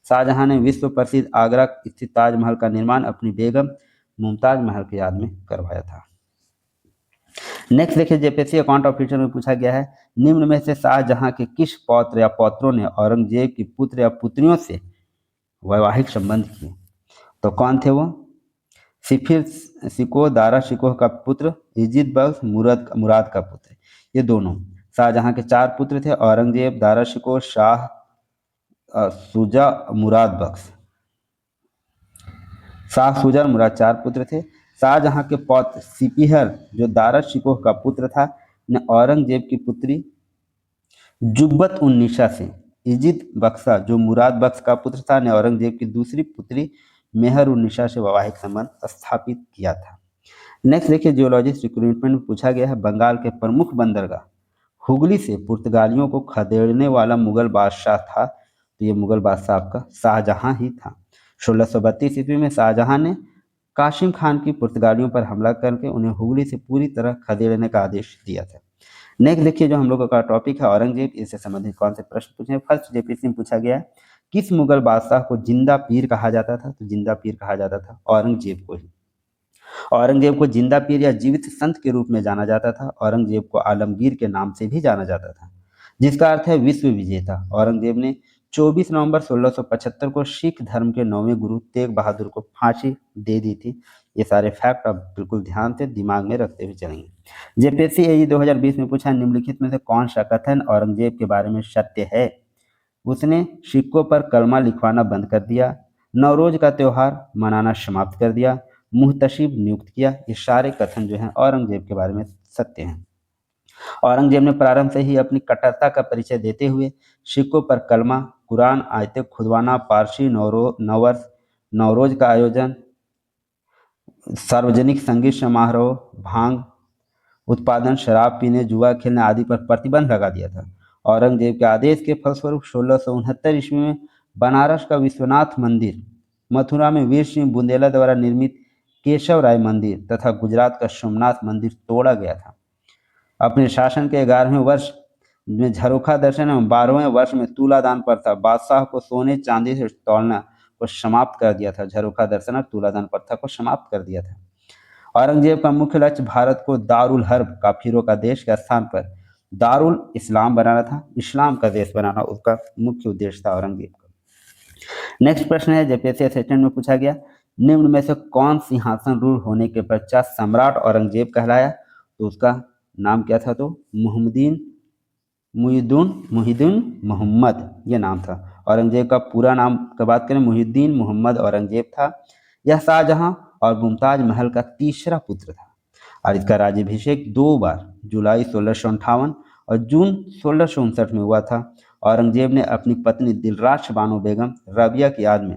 शाहजहां ने विश्व प्रसिद्ध आगरा स्थित ताजमहल का निर्माण अपनी बेगम मुमताज महल की याद में करवाया था। नेक्स्ट देखिए, जेपीएससी अकाउंट ऑफिसर में पूछा गया है, निम्न में से शाहजहां के किस पौत्र या पौत्रों ने औरंगजेब की पुत्र या पुत्रियों से वैवाहिक संबंध किए? तो कौन थे वो? सिफिर शिकोह, दारा शिकोह का पुत्र, इजिद बख्श, मुराद का पुत्र, ये दोनों शाहजहां के 4 पुत्र थे, औरंगजेब, दारा शिकोह, शाह शुजा, मुराद बख्श। शाह शुजा और मुराद 4 पुत्र थे। शाहजहां के पौत्र सिपीहर जो दारा शिकोह का पुत्र था ने औरंगजेब की पुत्री जुब्बत उन निशा से, इजिद बख्शा जो मुराद बख्श का पुत्र था ने औरंगजेब की दूसरी पुत्री मेहर उन निशा से वैवाहिक संबंध स्थापित किया था। नेक्स्ट देखिए, जियोलॉजिस्ट रिक्रूटमेंट में पूछा गया है, बंगाल के प्रमुख बंदरगाह हुगली से पुर्तगालियों को खदेड़ने वाला मुगल बादशाह था, तो ये मुगल बादशाह आपका शाहजहां ही था। 1632 ईस्वी में शाहजहां ने कासिम खान की पुर्तगालियों पर हमला करके उन्हें हुगली से पूरी तरह खदेड़ने का आदेश दिया था। नेक्स्ट देखिए, जो हम लोगों का टॉपिक है औरंगजेब, इससे संबंधित कौन से प्रश्न पूछे? फर्स्ट जेपीएससी में पूछा गया है, किस मुगल बादशाह को जिंदा पीर कहा जाता था? तो जिंदा पीर कहा जाता था औरंगजेब को ही। औरंगजेब को जिंदा पीर या जीवित संत के रूप में जाना जाता था। औरंगजेब को आलमगीर के नाम से भी जाना जाता था, जिसका अर्थ है विश्व विजेता। औरंगजेब ने 24 नवंबर 1675 को सिख धर्म के 9वें गुरु तेग बहादुर को फांसी दे दी थी। ये सारे फैक्ट आप बिल्कुल ध्यान से दिमाग में रखते हुए चलेंगे। जेपीएससी एजी 2020 में पूछा, निम्नलिखित में से कौन सा कथन औरंगजेब के बारे में सत्य है? उसने सिक्कों पर कलमा लिखवाना बंद कर दिया, नवरोज का त्यौहार मनाना समाप्त कर दिया, मुहतसिब नियुक्त किया। ये सारे कथन जो हैं औरंगजेब के बारे में सत्य हैं। औरंगजेब ने प्रारंभ से ही अपनी कट्टरता का परिचय देते हुए सिक्कों पर कलमा, कुरान आयतें खुदवाना, पारसी नववर्ष, नवरोज का आयोजन, सार्वजनिक संगीत समारोह, भांग उत्पादन, शराब पीने, जुआ खेलने आदि पर प्रतिबंध लगा दिया था। औरंगजेब के आदेश के फलस्वरूप 1669 ईस्वी में बनारस का विश्वनाथ मंदिर, मथुरा में वीर सिंह बुंदेला द्वारा निर्मित केशव राय मंदिर तथा गुजरात का सोमनाथ मंदिर तोड़ा गया था। अपने शासन के 11वें वर्ष में झरोखा दर्शन एवं 12वें वर्ष में तुलादान प्रथा बादशाह को सोने चांदी से तौलना को समाप्त कर दिया था। झरोखा दर्शन और तुलादान प्रथा को समाप्त कर दिया था। औरंगजेब का मुख्य लक्ष्य भारत को दारुल हर्ब काफिरों का देश के स्थान पर दारुल इस्लाम बनाना था। इस्लाम का देश बनाना उसका मुख्य उद्देश्य था औरंगजेब का। नेक्स्ट प्रश्न है, जेपीएससी असिस्टेंट में पूछा गया, निम्न में से कौन सिंहासन रूढ़ होने के पश्चात सम्राट औरंगजेब कहलाया? तो उसका नाम क्या था? तो मुहिद्दीन मोहम्मद ये नाम था। औरंगजेब का पूरा नाम की बात करें, मुहिद्दीन मोहम्मद औरंगजेब था। यह शाहजहां और मुमताज महल का तीसरा पुत्र था और इसका राज्याभिषेक 2 बार जुलाई 1658 और जून 1659 में हुआ था। औरंगजेब ने अपनी पत्नी दिलराश बानो बेगम रबिया की याद में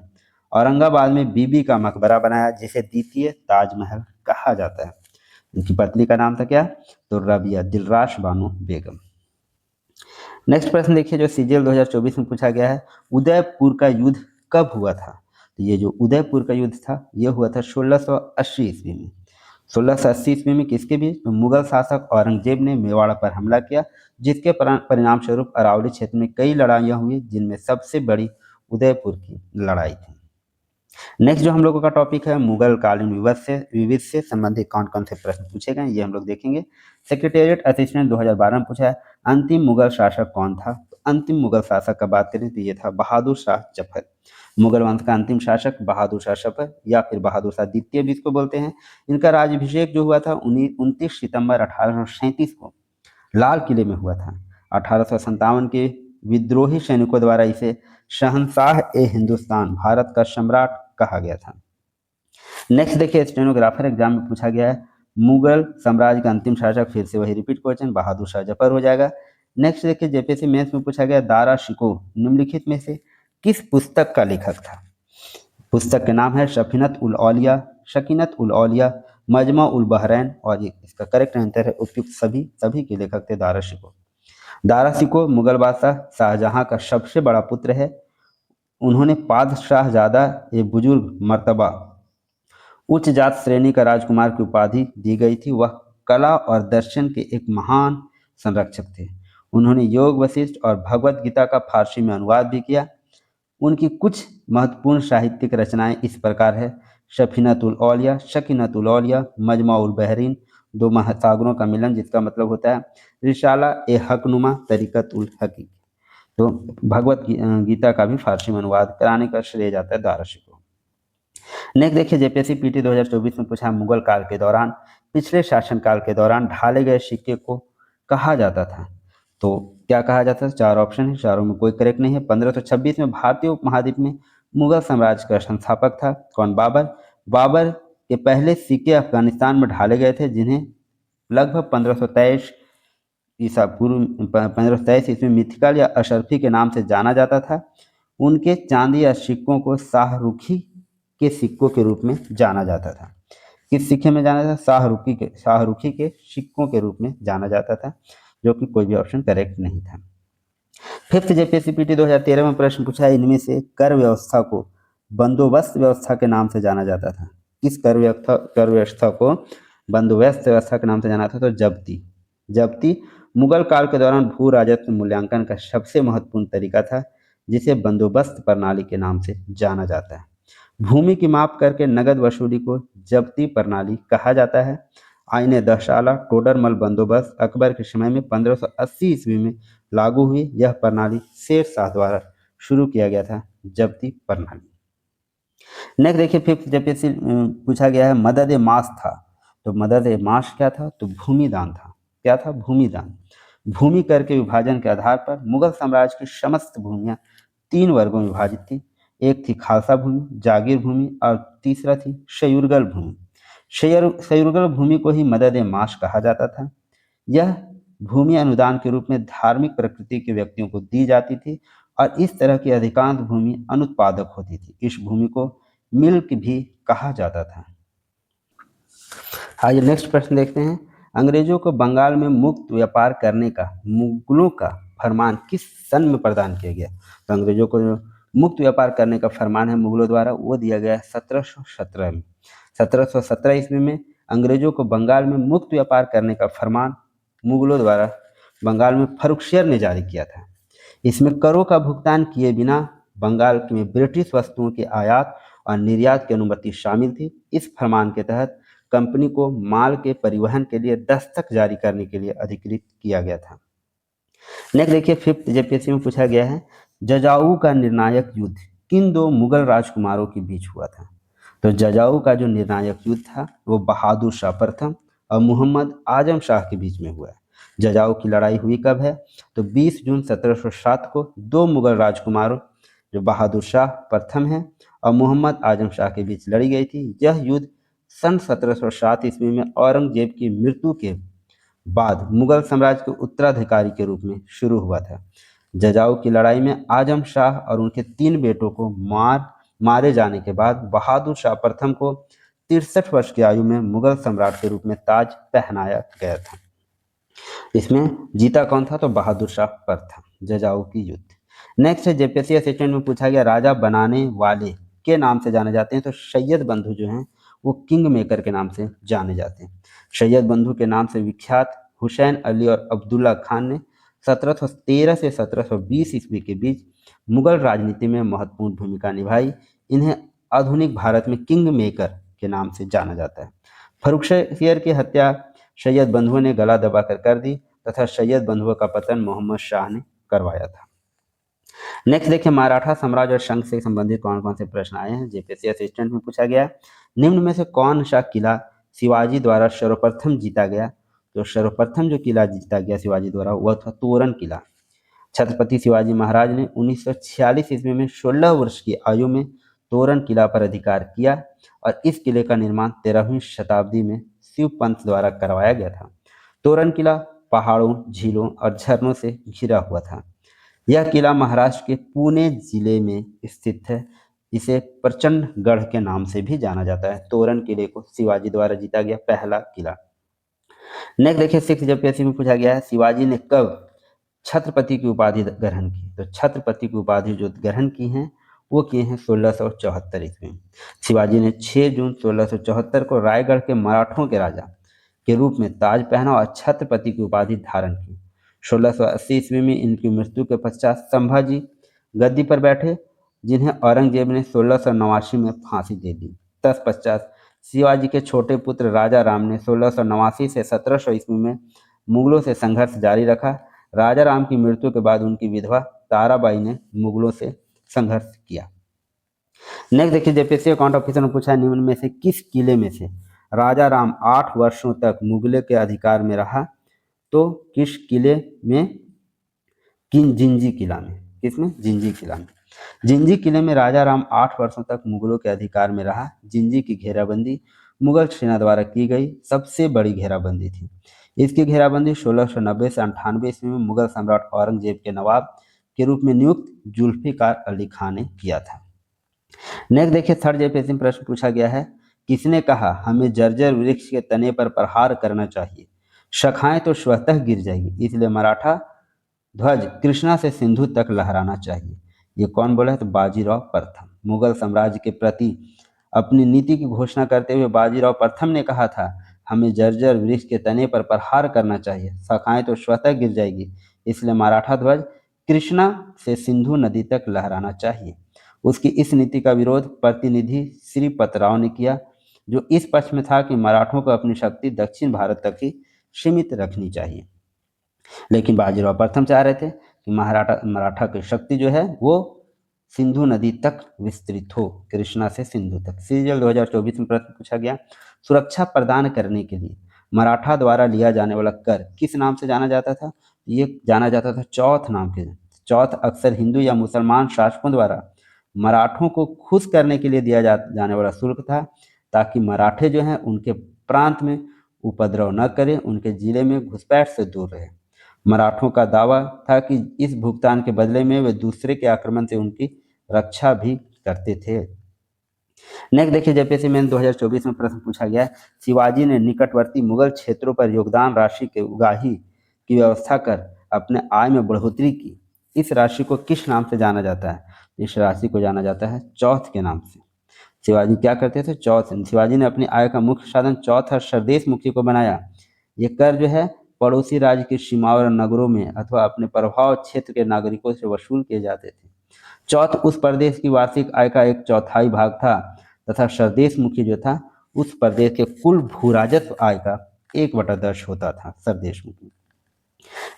औरंगाबाद में बीबी का मकबरा बनाया, जिसे द्वितीय ताजमहल कहा जाता है। उनकी पत्नी का नाम था क्या? तो रबिया, दिलराश बानो बेगम। नेक्स्ट प्रश्न देखिए, जो सीजीएल 2024 में पूछा गया है, उदयपुर का युद्ध कब हुआ था? तो ये जो उदयपुर का युद्ध था ये हुआ था 1680 ईस्वी में। 1680 ईस्वी में किसके बीच? तो मुगल शासक औरंगजेब ने मेवाड़ पर हमला किया, जिसके परिणाम स्वरूप अरावली क्षेत्र में कई लड़ाइयाँ हुई, जिनमें सबसे बड़ी उदयपुर की लड़ाई थी। नेक्स्ट जो हम लोगों का टॉपिक है, मुगल कालीन विविध से संबंधित कौन कौन से प्रश्न पूछे गए ये हम लोग देखेंगे। सेक्रेटेरिएट असिस्टेंट 2012 में पूछा है, अंतिम मुगल शासक कौन था? तो अंतिम मुगल शासक का बात करें तो ये था बहादुर शाह जफर। मुगल वंश का अंतिम शासक बहादुर शाह जफर या फिर बहादुर शाह द्वितीय भी इसको बोलते हैं। इनका राज्याभिषेक जो हुआ था 29 सितंबर 1837 को लाल किले में हुआ था। 1857 के विद्रोही सैनिकों द्वारा इसे शहंशाह ए हिंदुस्तान, भारत का सम्राट कहा गया था। नेक्स्ट देखिए, स्टेनोग्राफर एग्जाम में पूछा गया है, मुगल साम्राज्य का अंतिम शासक, फिर से वही रिपीट क्वेश्चन, बहादुर शाह जफर हो जाएगा। नेक्स्ट देखिए, जेपीएससी मेंस में पूछा गया, दारा शिकोह निम्नलिखित में से किस पुस्तक का लेखक था? पुस्तक के नाम है शकीनत उल औलिया, मजमा उल बहरैन, और ये इसका करेक्ट आंसर है उपयुक्त सभी के लेखक थे दारा शिकोह। दारा शिकोह मुगल बादशाह शाहजहां का सबसे बड़ा पुत्र है। उन्होंने पादशाहजादा ये बुजुर्ग मर्तबा उच्च जात श्रेणी का राजकुमार की उपाधि दी गई थी। वह कला और दर्शन के एक महान संरक्षक थे। उन्होंने योग वशिष्ठ और भगवत गीता का फारसी में अनुवाद भी किया। उनकी कुछ महत्वपूर्ण साहित्यिक रचनाएं इस प्रकार है: सफीनतुल औलिया, शकीनतुल औलिया, मजमाउल बहरीन, दो महासागरों का मिलन, जिसका मतलब होता है रिसाला ए हकनुमा, तरीकतुल हकीक। तो गीता का भी फारसी में अनुवाद कराने का श्रेय जाता है दाराशी को। नेक्स्ट देखिए, जेपीएससी पीटी 2024 में पूछा, मुगल काल के दौरान, पिछले शासनकाल के दौरान ढाले गए सिक्के को कहा जाता था। तो क्या कहा जाता था? चार ऑप्शन है, चारों में कोई करेक्ट नहीं है। 1526 में भारतीय उपमहाद्वीप में मुगल साम्राज्य का संस्थापक था कौन? बाबर। बाबर के पहले सिक्के अफगानिस्तान में ढाले गए थे, जिन्हें लगभग 1523 ईसा पूर्व 1523 ईस्वी मिथिकल या अशरफी के नाम से जाना जाता था। उनके चांदी या सिक्कों को शाहरुखी के सिक्कों के रूप में जाना जाता था। किस सिक्के में जाना जाता था? शाहरुखी के सिक्कों के रूप में जाना जाता था, जो कि कोई भी ऑप्शन करेक्ट नहीं था। फिफ्थ जेपीएससी पीटी 2013 में प्रश्न पूछा है, इनमें से कर व्यवस्था को बंदोबस्त व्यवस्था के नाम से जाना जाता था। किस कर व्यवस्था को बंदोबस्त व्यवस्था के नाम से जाना था? तो जब्ती। जब्ती मुगल काल के दौरान भू राजस्व मूल्यांकन का सबसे महत्वपूर्ण तरीका था, जिसे बंदोबस्त प्रणाली के नाम से जाना जाता है। भूमि की माप करके नगद वसूली को जब्ती प्रणाली कहा जाता है। आईने दहशाला, टोडरमल बंदोबस्त अकबर के समय में 1580 ईस्वी में लागू हुई। यह प्रणाली शेर शाह द्वारा शुरू किया गया था, जब्ती प्रणाली। नेक्स्ट देखिए, फिफ्थ जेपीएससी पूछा गया है, मदद ए मास था। तो मदद ए मास क्या था? तो भूमि दान था। क्या था? भूमि दान। भूमि कर के विभाजन के आधार पर मुगल साम्राज्य की समस्त भूमियां 3 वर्गों में विभाजित थी। एक थी खालसा भूमि, जागीर भूमि और तीसरा थी शयूरगल भूमि। शयूरगल भूमि को ही मदद ए मास कहा जाता था। यह भूमि अनुदान के रूप में धार्मिक प्रकृति के व्यक्तियों को दी जाती थी और इस तरह की अधिकांश भूमि अनुत्पादक होती थी। इस भूमि को मिल्क भी कहा जाता था। आइए नेक्स्ट प्रश्न देखते हैं। अंग्रेजों को बंगाल में मुक्त व्यापार करने का मुगलों का फरमान किस सन में प्रदान किया गया? तो अंग्रेजों को जो मुक्त व्यापार करने का फरमान है मुगलों द्वारा, वो दिया गया है 1717 में। 1717 ईस्वी में अंग्रेजों को बंगाल में मुक्त व्यापार करने का फरमान मुगलों द्वारा बंगाल में फर्रुखशियर ने जारी किया था। इसमें करों का भुगतान किए बिना बंगाल में ब्रिटिश वस्तुओं के आयात और निर्यात की अनुमति शामिल थी। इस फरमान के तहत कंपनी को माल के परिवहन के लिए दस्तक जारी करने के लिए अधिकृत किया गया था। नेक्स्ट देखिए, फिफ्थ जेपीएससी में पूछा गया है, जजाऊ का निर्णायक युद्ध किन 2 मुगल राजकुमारों के बीच हुआ था? तो जजाऊ का जो निर्णायक युद्ध था वो बहादुर शाह प्रथम और मोहम्मद आजम शाह के बीच में हुआ है। जजाऊ की लड़ाई हुई कब है? तो 20 जून 1707 को 2 मुगल राजकुमारों जो बहादुर शाह प्रथम है और मोहम्मद आजम शाह के बीच लड़ी गई थी। यह युद्ध सन 1707 ईस्वी में औरंगजेब की मृत्यु के बाद मुगल साम्राज्य के उत्तराधिकारी के रूप में शुरू हुआ था। जजाऊ की लड़ाई में आजम शाह और उनके 3 बेटों को मारे जाने के बाद बहादुर शाह प्रथम को 63 वर्ष की आयु में मुगल सम्राट के रूप में ताज पहनाया गया था। इसमें जीता कौन था? तो बहादुर शाह प्रथम, जजाऊ की युद्ध। नेक्स्ट है, जेपीएससी असिस्टेंट में पूछा गया, राजा बनाने वाले के नाम से जाने जाते हैं? तो सैयद बंधु जो हैं वो किंग मेकर के नाम से जाने जाते हैं। सैयद बंधु के नाम से विख्यात हुसैन अली और अब्दुल्ला खान ने 1713 से 1720 ईस्वी के बीच मुगल राजनीति में महत्वपूर्ण भूमिका निभाई। इन्हें आधुनिक भारत में किंग मेकर के नाम से जाना जाता है। फर्रुखशियर की हत्या सैयद बंधुओं ने गला दबाकर कर दी तथा सैयद बंधुओं का पतन मोहम्मद शाह ने करवाया था। नेक्स्ट देखिए, मराठा साम्राज्य और संघ से संबंधित कौन कौन से प्रश्न आए हैं? जेपीएससी असिस्टेंट में पूछा गया, निम्न में से कौन सा किला शिवाजी द्वारा सर्वप्रथम जीता गया? तो सर्वप्रथम जो किला जीता गया शिवाजी द्वारा वह था तोरण किला। छत्रपति शिवाजी महाराज ने 1946 ईस्वी में 16 वर्ष की आयु में तोरण किला पर अधिकार किया और इस किले का निर्माण 13वीं शताब्दी में शिव पंत द्वारा करवाया गया था। तोरण किला पहाड़ों, झीलों और झरनों से घिरा हुआ था। यह किला महाराष्ट्र के पुणे जिले में स्थित है। इसे प्रचंडगढ़ के नाम से भी जाना जाता है। तोरण किले को शिवाजी द्वारा जीता गया पहला किला। नेक्स्ट देखिए, 6 जेपीएससी में पूछा गया है, शिवाजी ने कब छत्रपति की उपाधि ग्रहण की? तो छत्रपति की उपाधि जो ग्रहण की हैं वो किए हैं 1674 ईस्वी में। शिवाजी ने 6 जून 1674 को रायगढ़ के मराठों के राजा के रूप में ताज पहना और छत्रपति की उपाधि धारण की। 1680 ईस्वी में इनकी मृत्यु के पश्चात संभाजी गद्दी पर बैठे। जिन्हें औरंगजेब ने 1689 में फांसी दे दी। तत्पश्चात शिवाजी के छोटे पुत्र राजा राम ने 1689 से 1700 ईस्वी में मुगलों से संघर्ष जारी रखा। राजा राम की मृत्यु के बाद उनकी विधवा ताराबाई ने मुगलों से संघर्ष किया। नेक्स्ट देखिए, जेपीएससी अकाउंट ऑफिसर ने पूछा निम्न में से किस किले में से राजा राम 8 वर्षों तक मुगलों के अधिकार में रहा? तो किस किले में? जिंजी किला में। किसमें? जिंजी किला में। जिंजी किले में राजा राम 8 वर्षों तक मुगलों के अधिकार में रहा। जिंजी की घेराबंदी मुगल सेना द्वारा की गई सबसे बड़ी घेराबंदी थी। इसकी घेराबंदी 1690 से 98 ईस्वी में मुगल सम्राट औरंगजेब के नवाब के रूप में नियुक्त जुल्फिकार अली खान ने किया था। नेक्स्ट देखिए, थर्ड जेपीएससी में प्रश्न पूछा गया है, किसने कहा हमें जर्जर वृक्ष के तने पर प्रहार करना चाहिए, शाखाएं तो स्वतः गिर जाएगी, इसलिए मराठा ध्वज कृष्णा से सिंधु तक लहराना चाहिए। ये कौन बोला है? तो बाजीराव प्रथम। मुगल साम्राज्य के प्रति अपनी नीति की घोषणा करते हुए बाजीराव प्रथम ने कहा था हमें जर्जर वृक्ष के तने पर प्रहार करना चाहिए, शाखाएं तो स्वतः गिर जाएगी, इसलिए मराठा ध्वज कृष्णा से सिंधु नदी तक लहराना चाहिए। उसकी इस नीति का विरोध प्रतिनिधि श्रीपत राव ने किया, जो इस पक्ष में था कि मराठों को अपनी शक्ति दक्षिण भारत तक ही सीमित रखनी चाहिए। लेकिन बाजीराव प्रथम चाह रहे थे कि मराठा की शक्ति जो है वो सिंधु नदी तक विस्तृत हो, कृष्णा से सिंधु तक। सीरियल 2024 में प्रश्न पूछा गया, सुरक्षा प्रदान करने के लिए मराठा द्वारा लिया जाने वाला कर किस नाम से जाना जाता था? ये जाना जाता था चौथ नाम के। चौथ अक्सर हिंदू या मुसलमान शासकों द्वारा मराठों को खुश करने के लिए दिया जाने वाला शुल्क था, ताकि मराठे जो हैं उनके प्रांत में उपद्रव न करें, उनके जिले में घुसपैठ से दूर रहे। मराठों का दावा था कि इस भुगतान के बदले में वे दूसरे के आक्रमण से उनकी रक्षा भी करते थे। नेक्स्ट देखिए, जेपीएससी में 2024 में प्रश्न पूछा गया, शिवाजी ने निकटवर्ती मुगल क्षेत्रों पर योगदान राशि के उगाही की व्यवस्था कर अपने आय में बढ़ोतरी की। इस राशि को किस नाम से जाना जाता है? इस राशि को जाना जाता है चौथ के नाम से। शिवाजी क्या करते थे? चौथ। शिवाजी ने अपनी आय का मुख्य साधन चौथ और स्वदेश मुक्ति को बनाया। ये कर जो है पड़ोसी राज्य की सीमाओं और नगरों में अथवा अपने प्रभाव क्षेत्र के नागरिकों से वसूल किए जाते थे। चौथ उस प्रदेश की वार्षिक आय का 1/4 भाग था तथा स्वदेश मुखी जो था उस प्रदेश के कुल भू राजस्व आय का 1/10 होता था स्वदेश मुखी।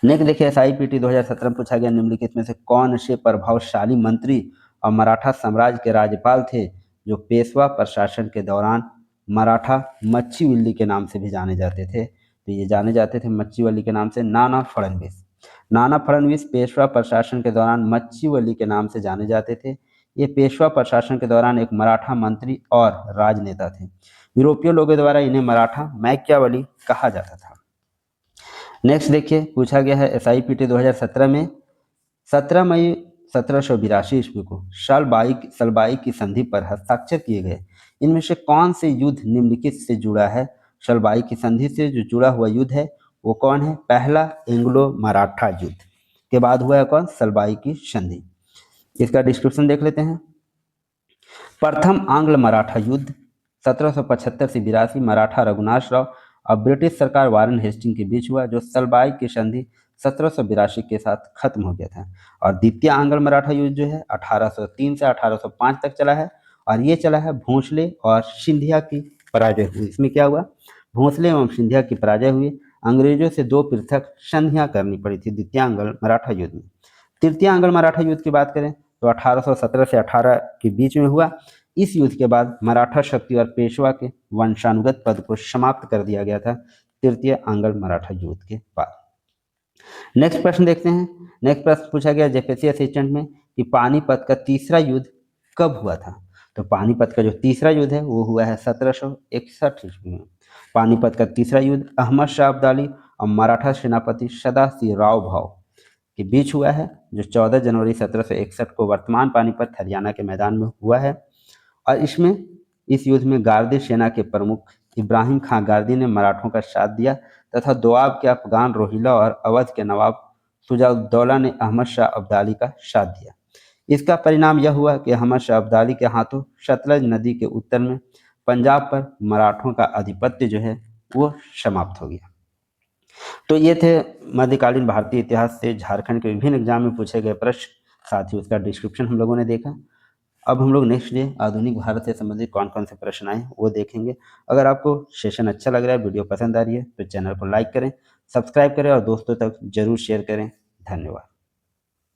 नेक्स्ट देखिए, SIPT 2017 में पूछा गया, निम्नलिखित में से कौन से प्रभावशाली मंत्री और मराठा साम्राज्य के राज्यपाल थे जो पेशवा प्रशासन के दौरान मराठा मच्छीवल्ली के नाम से भी जाने जाते थे? तो ये जाने जाते थे मच्छीवल्ली के नाम से नाना फडणवीस। नाना फडणवीस पेशवा प्रशासन के दौरान मच्छीवल्ली के नाम से जाने जाते थे। ये पेशवा प्रशासन के दौरान एक मराठा मंत्री और राजनेता थे। यूरोपीय लोगों द्वारा इन्हें मराठा मैक्यावली कहा जाता था। नेक्स्ट देखिए, पूछा गया है SIPT 2017 में 17 मई 1782 ईस्वी को सलबाई की संधि पर हस्ताक्षर किए गए। इनमें से कौन से युद्ध निम्नलिखित से जुड़ा है? सलबाई की संधि से जो जुड़ा हुआ युद्ध है वो कौन है? पहला एंग्लो मराठा युद्ध के बाद हुआ है कौन? सलबाई की संधि। इसका डिस्क्रिप्शन देख लेते हैं। प्रथम आंग्ल मराठा युद्ध 1775 से 82 मराठा रघुनाथ राव और ब्रिटिश सरकार वारेन हेस्टिंग के बीच हुआ, जो सलबाई की संधि 1782 के साथ खत्म हो गया था। और द्वितीय आंग्ल मराठा युद्ध जो है 1803 से 1805 तक चला है और ये चला है भोंसले और सिंधिया की पराजय हुई। इसमें क्या हुआ? भोंसले एवं सिंधिया की पराजय हुई। अंग्रेजों से 2 पृथक संधियां करनी पड़ी थी द्वितीय आंग्ल मराठा युद्ध में। तृतीय आंग्ल मराठा युद्ध की बात करें तो 1817 से 18 के बीच में हुआ। इस युद्ध के बाद मराठा शक्ति और पेशवा के वंशानुगत पद को समाप्त कर दिया गया था तृतीय आंग्ल मराठा युद्ध के बाद। नेक्स्ट प्रश्न देखते हैं। नेक्स्ट प्रश्न पूछा गया जेपीएससी असिस्टेंट में कि पानीपत का तीसरा युद्ध कब हुआ था? तो पानीपत का जो तीसरा युद्ध है वो हुआ है 1761 ईस्वी में। पानीपत का तीसरा युद्ध अहमद शाह अब्दाली और मराठा सेनापति सदाशिव राव भाव के बीच हुआ है, जो 14 जनवरी 1761 को वर्तमान पानीपत हरियाणा के मैदान में हुआ है। और इस युद्ध में गार्दी सेना के प्रमुख इब्राहिम खां गार्दी ने मराठों का साथ दिया तथा दोआब के अफगान रोहिला और अवध के नवाब शुजाउद्दौला ने अहमद शाह अब्दाली का साथ दिया। इसका परिणाम यह हुआ कि अहमद शाह अब्दाली के हाथों सतलज नदी के उत्तर में पंजाब पर मराठों का आधिपत्य जो है वो समाप्त हो गया। तो ये थे मध्यकालीन भारतीय इतिहास से झारखंड के विभिन्न एग्जाम में पूछे गए प्रश्न, साथ ही उसका डिस्क्रिप्शन हम लोगों ने देखा। अब हम लोग नेक्स्ट डे आधुनिक भारत से संबंधित कौन कौन से प्रश्न आए वो देखेंगे। अगर आपको सेशन अच्छा लग रहा है, वीडियो पसंद आ रही है, तो चैनल को लाइक करें, सब्सक्राइब करें और दोस्तों तक जरूर शेयर करें। धन्यवाद।